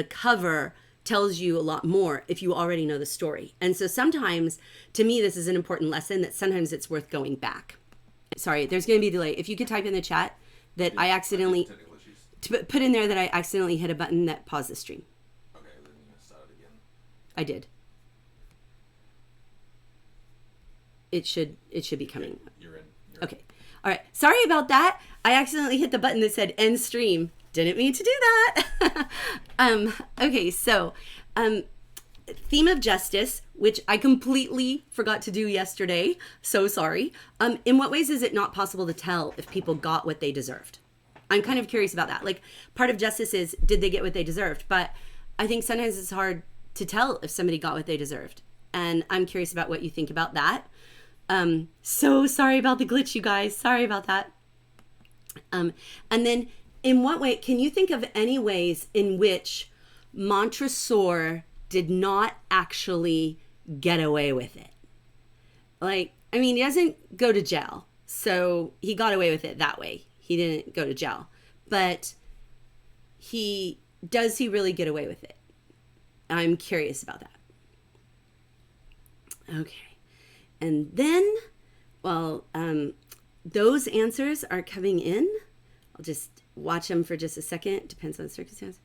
cover tells you a lot more if you already know the story. And so sometimes, to me, this is an important lesson that sometimes it's worth going back. Sorry, there's going to be a delay. If you could type in the chat that I accidentally, put in there that I accidentally hit a button that paused the stream. Okay, then you start it again. I did. It should be coming. You're in. Okay. All right. Sorry about that. I accidentally hit the button that said end stream. Didn't mean to do that. Okay. So, theme of justice, which I completely forgot to do yesterday. So sorry. In what ways is it not possible to tell if people got what they deserved? I'm kind of curious about that. Like, part of justice is, did they get what they deserved? But I think sometimes it's hard to tell if somebody got what they deserved. And I'm curious about what you think about that. So sorry about the glitch, you guys. Sorry about that. And then in what way, can you think of any ways in which Montresor did not actually get away with it? Like, I mean, he doesn't go to jail, so he got away with it that way. He didn't go to jail, but does he really get away with it? I'm curious about that. Okay. And then, well, those answers are coming in. I'll just watch them for just a second. Depends on the circumstance.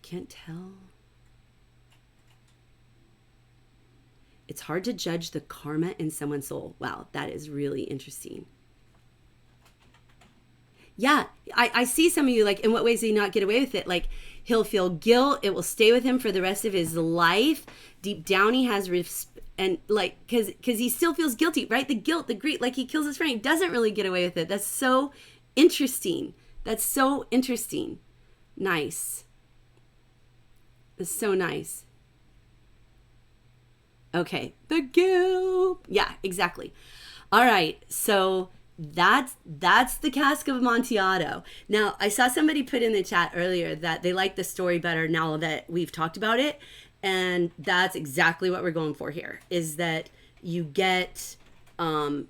Can't tell. It's hard to judge the karma in someone's soul. Wow, that is really interesting. Yeah, I see some of you, like, in what ways do you not get away with it? Like, he'll feel guilt. It will stay with him for the rest of his life. Deep down, he has and like, because he still feels guilty, right? The guilt, the grief, like he kills his friend. He doesn't really get away with it. That's so interesting. That's so interesting. Nice. That's so nice. Okay, the guilt. Yeah, exactly. All right, so that's the Cask of Amontillado. Now, I saw somebody put in the chat earlier that they like the story better now that we've talked about it, and that's exactly what we're going for here. Is that you get a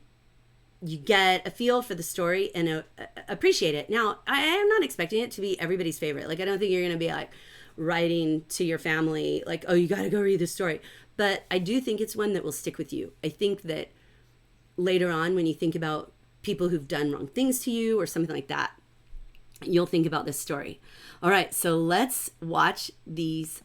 feel for the story and appreciate it. Now, I am not expecting it to be everybody's favorite. Like, I don't think you're going to be like writing to your family like, oh, you got to go read the story. But I do think it's one that will stick with you. I think that later on, when you think about people who've done wrong things to you or something like that, you'll think about this story. All right, so let's watch these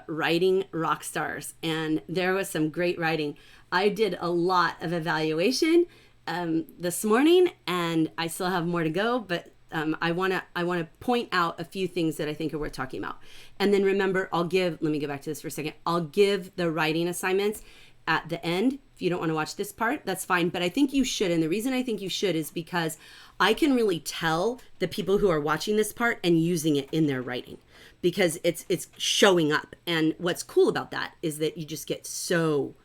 writing rock stars. And there was some great writing. I did a lot of evaluation this morning, and I still have more to go, but I want to point out a few things that I think are worth talking about. And then remember, let me go back to this for a second. I'll give the writing assignments at the end. If you don't want to watch this part, that's fine. But I think you should. And the reason I think you should is because I can really tell the people who are watching this part and using it in their writing, because it's showing up. And what's cool about that is that you just get so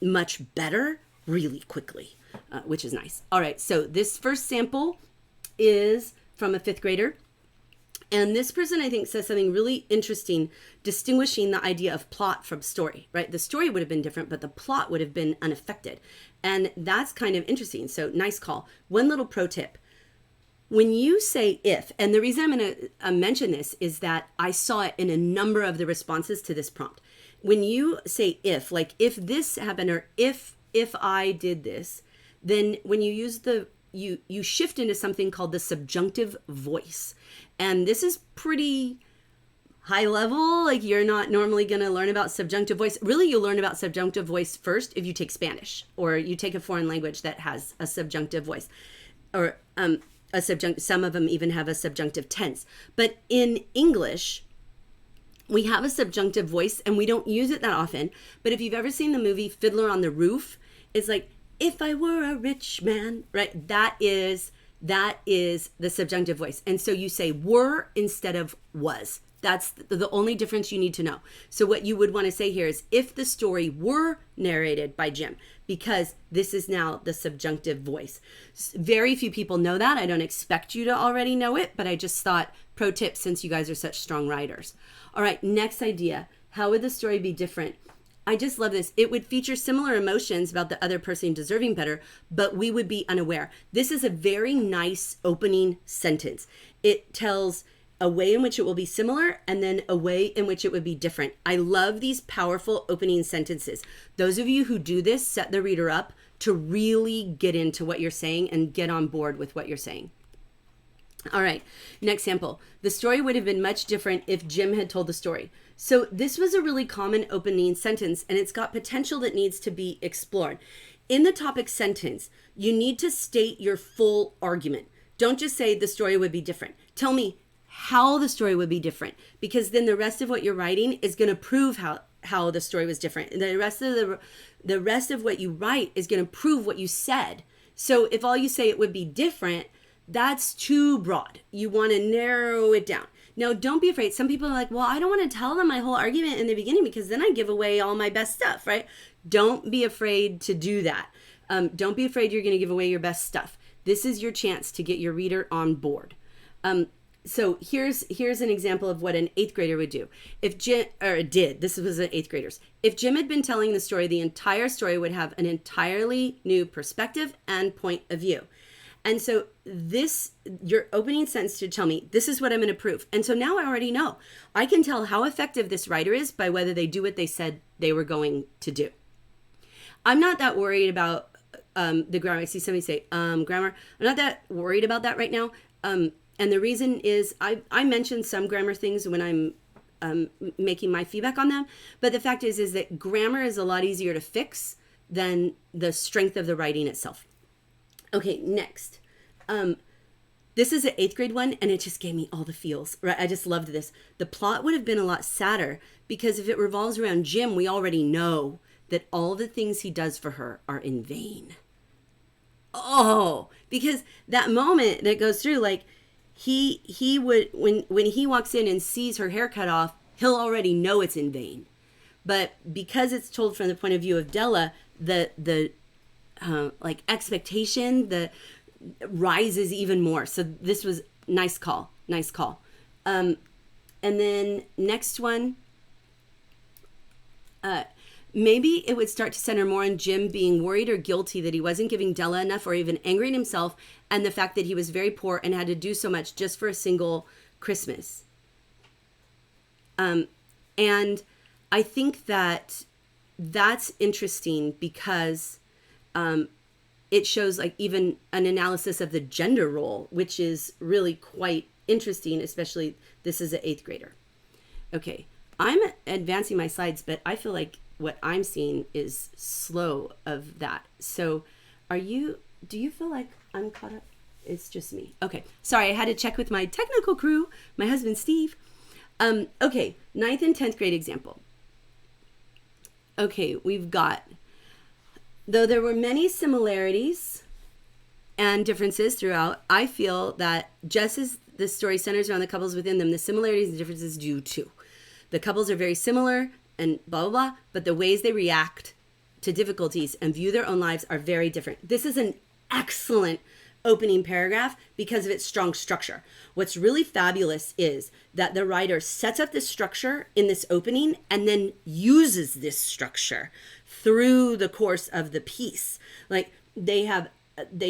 much better really quickly, which is nice. All right, so this first sample is from a 5th grader. And this person, I think, says something really interesting, distinguishing the idea of plot from story, right? The story would have been different, but the plot would have been unaffected. And that's kind of interesting. So nice call. One little pro tip. When you say if, and the reason I'm going to mention this is that I saw it in a number of the responses to this prompt. When you say if, like if this happened or if I did this, then when you use you shift into something called the subjunctive voice. And this is pretty high level. Like, you're not normally going to learn about subjunctive voice. Really, you'll learn about subjunctive voice first if you take Spanish or you take a foreign language that has a subjunctive voice, or some of them even have a subjunctive tense. But in English, we have a subjunctive voice and we don't use it that often. But if you've ever seen the movie Fiddler on the Roof, it's like, if I were a rich man, right? That is the subjunctive voice. And so you say were instead of was. That's the only difference you need to know. So what you would want to say here is if the story were narrated by Jim, because this is now the subjunctive voice. Very few people know that. I don't expect you to already know it, but I just thought, pro tip, since you guys are such strong writers. All right, next idea. How would the story be different? I just love this. It would feature similar emotions about the other person deserving better, but we would be unaware. This is a very nice opening sentence. It tells a way in which it will be similar and then a way in which it would be different. I love these powerful opening sentences. Those of you who do this set the reader up to really get into what you're saying and get on board with what you're saying. All right, next sample. The story would have been much different if Jim had told the story. So this was a really common opening sentence, and it's got potential that needs to be explored. In the topic sentence, you need to state your full argument. Don't just say the story would be different. Tell me how the story would be different, because then the rest of what you're writing is going to prove how the story was different. And the rest of what you write is going to prove what you said. So if all you say it would be different, that's too broad. You want to narrow it down. Now, don't be afraid. Some people are like, well, I don't want to tell them my whole argument in the beginning because then I give away all my best stuff, right? Don't be afraid to do that. Don't be afraid you're going to give away your best stuff. This is your chance to get your reader on board. So here's an example of what an 8th grader would do. This was an 8th graders. If Jim had been telling the story, the entire story would have an entirely new perspective and point of view. And so your opening sentence should tell me, this is what I'm going to prove. And so now I already know. I can tell how effective this writer is by whether they do what they said they were going to do. I'm not that worried about the grammar. I see somebody say, grammar. I'm not that worried about that right now. And the reason is I mentioned some grammar things when I'm making my feedback on them. But the fact is that grammar is a lot easier to fix than the strength of the writing itself. Okay, next. This is an 8th grade one, and it just gave me all the feels, right? I just loved this. The plot would have been a lot sadder because if it revolves around Jim, we already know that all the things he does for her are in vain. Oh, because that moment that goes through, like, he would, when he walks in and sees her hair cut off, he'll already know it's in vain. But because it's told from the point of view of Della, the like expectation, the rises even more. So this was nice call. And then next one, maybe it would start to center more on Jim being worried or guilty that he wasn't giving Della enough, or even angry at himself, and the fact that he was very poor and had to do so much just for a single Christmas. And I think that that's interesting because it shows like even an analysis of the gender role, which is really quite interesting, especially this is an 8th grader. Okay, I'm advancing my slides, but I feel like what I'm seeing is slow of that. So do you feel like I'm caught up? It's just me. Okay, sorry, I had to check with my technical crew, my husband, Steve. Okay, 9th and 10th grade example. Okay, we've got, though there were many similarities and differences throughout, I feel that just as the story centers around the couples within them, the similarities and differences do too. The couples are very similar and blah, blah, blah, but the ways they react to difficulties and view their own lives are very different. This is an excellent opening paragraph because of its strong structure. What's really fabulous is that the writer sets up this structure in this opening and then uses this structure through the course of the piece. Like they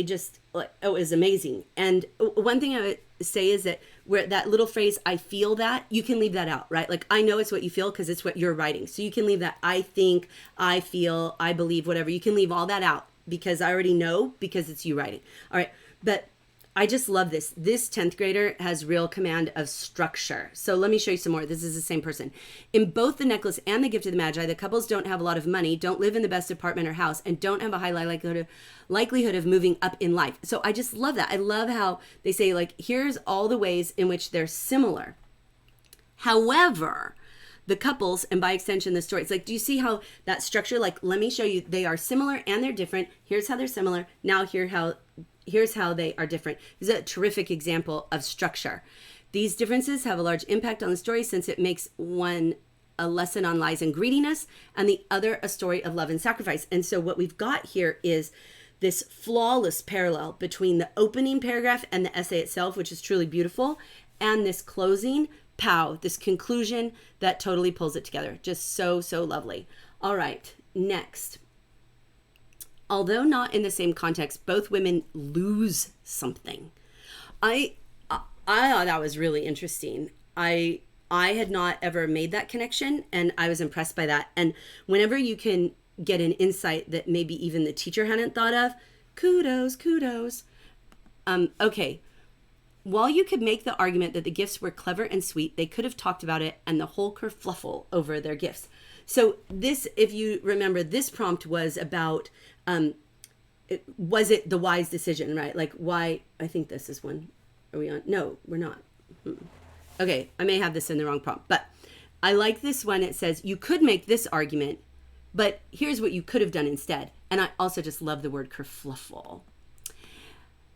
just, like, oh, it was amazing. And one thing I would say is that where that little phrase, I feel that, you can leave that out, right? Like, I know it's what you feel because it's what you're writing. So you can leave that, I think, I feel, I believe, whatever. You can leave all that out because I already know because it's you writing. All right. But I just love this. This 10th grader has real command of structure. So let me show you some more. This is the same person. In both The Necklace and The Gift of the Magi, the couples don't have a lot of money, don't live in the best apartment or house, and don't have a high likelihood of moving up in life. So I just love that. I love how they say, like, here's all the ways in which they're similar. However, the couples, and by extension the story, it's like, do you see how that structure, like, let me show you, they are similar and they're different. Here's how they're similar. Now here's how they are different. This is a terrific example of structure. These differences have a large impact on the story since it makes one a lesson on lies and greediness and the other a story of love and sacrifice. And so what we've got here is this flawless parallel between the opening paragraph and the essay itself, which is truly beautiful, and this closing, this conclusion that totally pulls it together. Just so, so lovely. All right, next. Although not in the same context, both women lose something. I thought that was really interesting. I had not ever made that connection, and I was impressed by that. And whenever you can get an insight that maybe even the teacher hadn't thought of, kudos. Okay. While you could make the argument that the gifts were clever and sweet, they could have talked about it and the whole kerfluffle over their gifts. So this, if you remember, this prompt was about, was it the wise decision, right? Like, why, I think this is one. Are we on? No, we're not. Okay, I may have this in the wrong prompt, but I like this one. It says, you could make this argument, but here's what you could have done instead. And I also just love the word kerfluffle.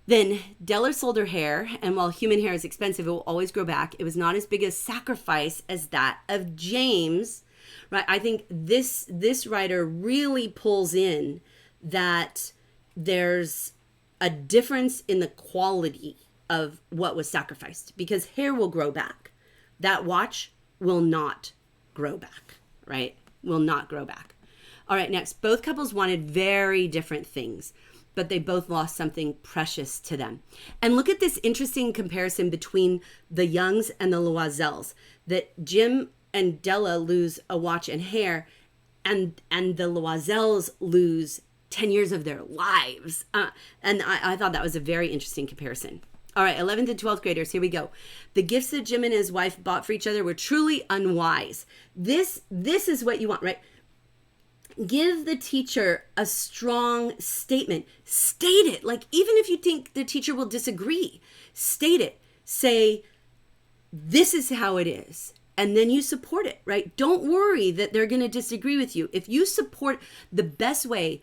Then Della sold her hair, and while human hair is expensive, it will always grow back. It was not as big a sacrifice as that of James, right? I think this writer really pulls in that there's a difference in the quality of what was sacrificed, because hair will grow back. That watch will not grow back, right? Will not grow back. All right, next. Both couples wanted very different things, but they both lost something precious to them. And look at this interesting comparison between the Youngs and the Loisels, that Jim and Della lose a watch and hair, and the Loisels lose 10 years of their lives. And I thought that was a very interesting comparison. All right, 11th and 12th graders, here we go. The gifts that Jim and his wife bought for each other were truly unwise. This is what you want, right? Give the teacher a strong statement. State it. Like, even if you think the teacher will disagree, state it. Say, this is how it is. And then you support it, right? Don't worry that they're going to disagree with you. If you support, the best way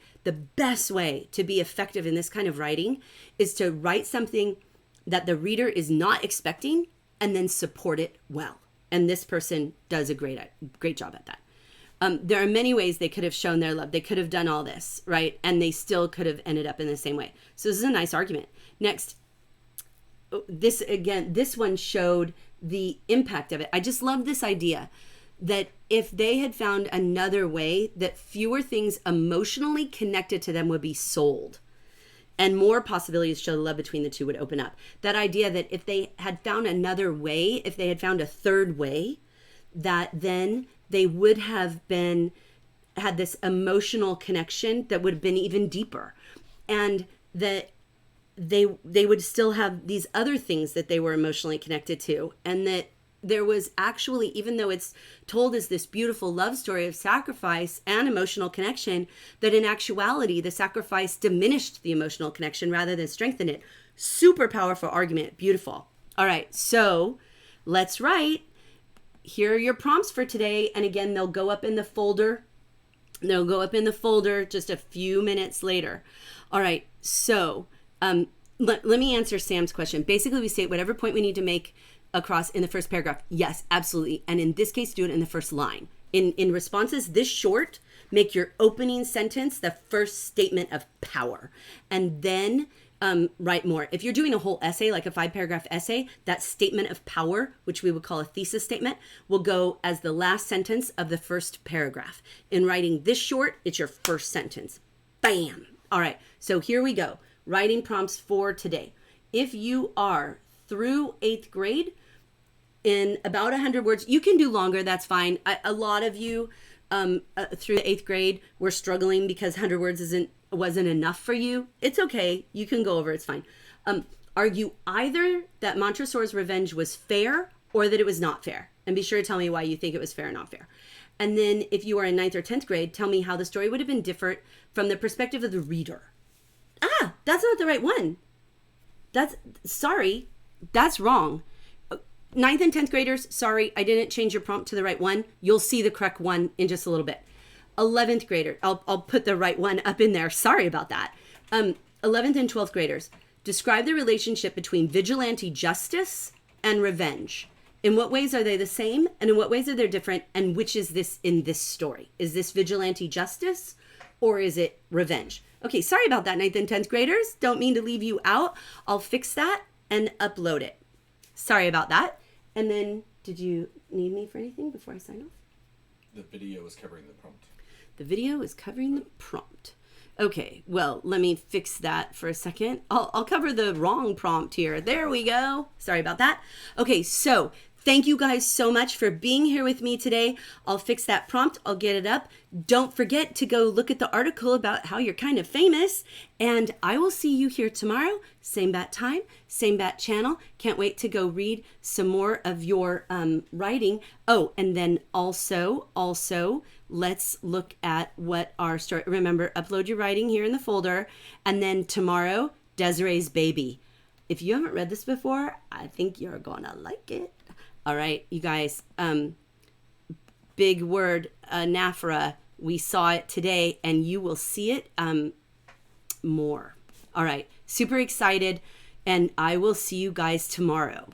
to be effective in this kind of writing is to write something that the reader is not expecting and then support it well. And this person does a great job at that. There are many ways they could have shown their love. They could have done all this, right? And they still could have ended up in the same way. So this is a nice argument. Next, this one showed the impact of it. I just love this idea that if they had found another way, that fewer things emotionally connected to them would be sold and more possibilities to show the love between the two would open up. That idea that if they had found another way, if they had found a third way, that then they would have had this emotional connection that would have been even deeper, and that they would still have these other things that they were emotionally connected to, and that there was actually, even though it's told as this beautiful love story of sacrifice and emotional connection, that in actuality the sacrifice diminished the emotional connection rather than strengthened it. Super powerful argument. Beautiful. All right, so let's write. Here are your prompts for today. And again, they'll go up in the folder. Just a few minutes later. All right, so let me answer Sam's question. Basically, we state whatever point we need to make across in the first paragraph. Yes, absolutely. And in this case, do it in the first line. In responses this short, make your opening sentence the first statement of power. And then write more. If you're doing a whole essay, like a 5-paragraph essay, that statement of power, which we would call a thesis statement, will go as the last sentence of the first paragraph. In writing this short, it's your first sentence. Bam! All right, so here we go. Writing prompts for today. If you are through 8th grade, in about 100 words, you can do longer, that's fine. A lot of you through the 8th grade were struggling because 100 words wasn't enough for you. It's okay. You can go over. It's fine. Are you either that Montresor's revenge was fair or that it was not fair? And be sure to tell me why you think it was fair or not fair. And then if you are in 9th or 10th grade, tell me how the story would have been different from the perspective of the reader. That's not the right one. Sorry, that's wrong. 9th and 10th graders, sorry, I didn't change your prompt to the right one. You'll see the correct one in just a little bit. 11th grader, I'll put the right one up in there. Sorry about that. 11th and 12th graders, describe the relationship between vigilante justice and revenge. In what ways are they the same? And in what ways are they different? And which is this in this story? Is this vigilante justice or is it revenge? Okay, sorry about that, 9th and 10th graders. Don't mean to leave you out. I'll fix that and upload it. Sorry about that. And then, did you need me for anything before I sign off? The video is covering the prompt. The video is covering the prompt. Okay, well, let me fix that for a second. I'll cover the wrong prompt here. There we go. Sorry about that. Okay, so thank you guys so much for being here with me today. I'll fix that prompt. I'll get it up. Don't forget to go look at the article about how you're kind of famous. And I will see you here tomorrow. Same bat time, same bat channel. Can't wait to go read some more of your writing. Oh, and then also, let's look at what our story. Remember, upload your writing here in the folder. And then tomorrow, Desiree's Baby. If you haven't read this before, I think you're gonna like it. All right, you guys, big word, NAFRA. We saw it today and you will see it more. All right, super excited, and I will see you guys tomorrow.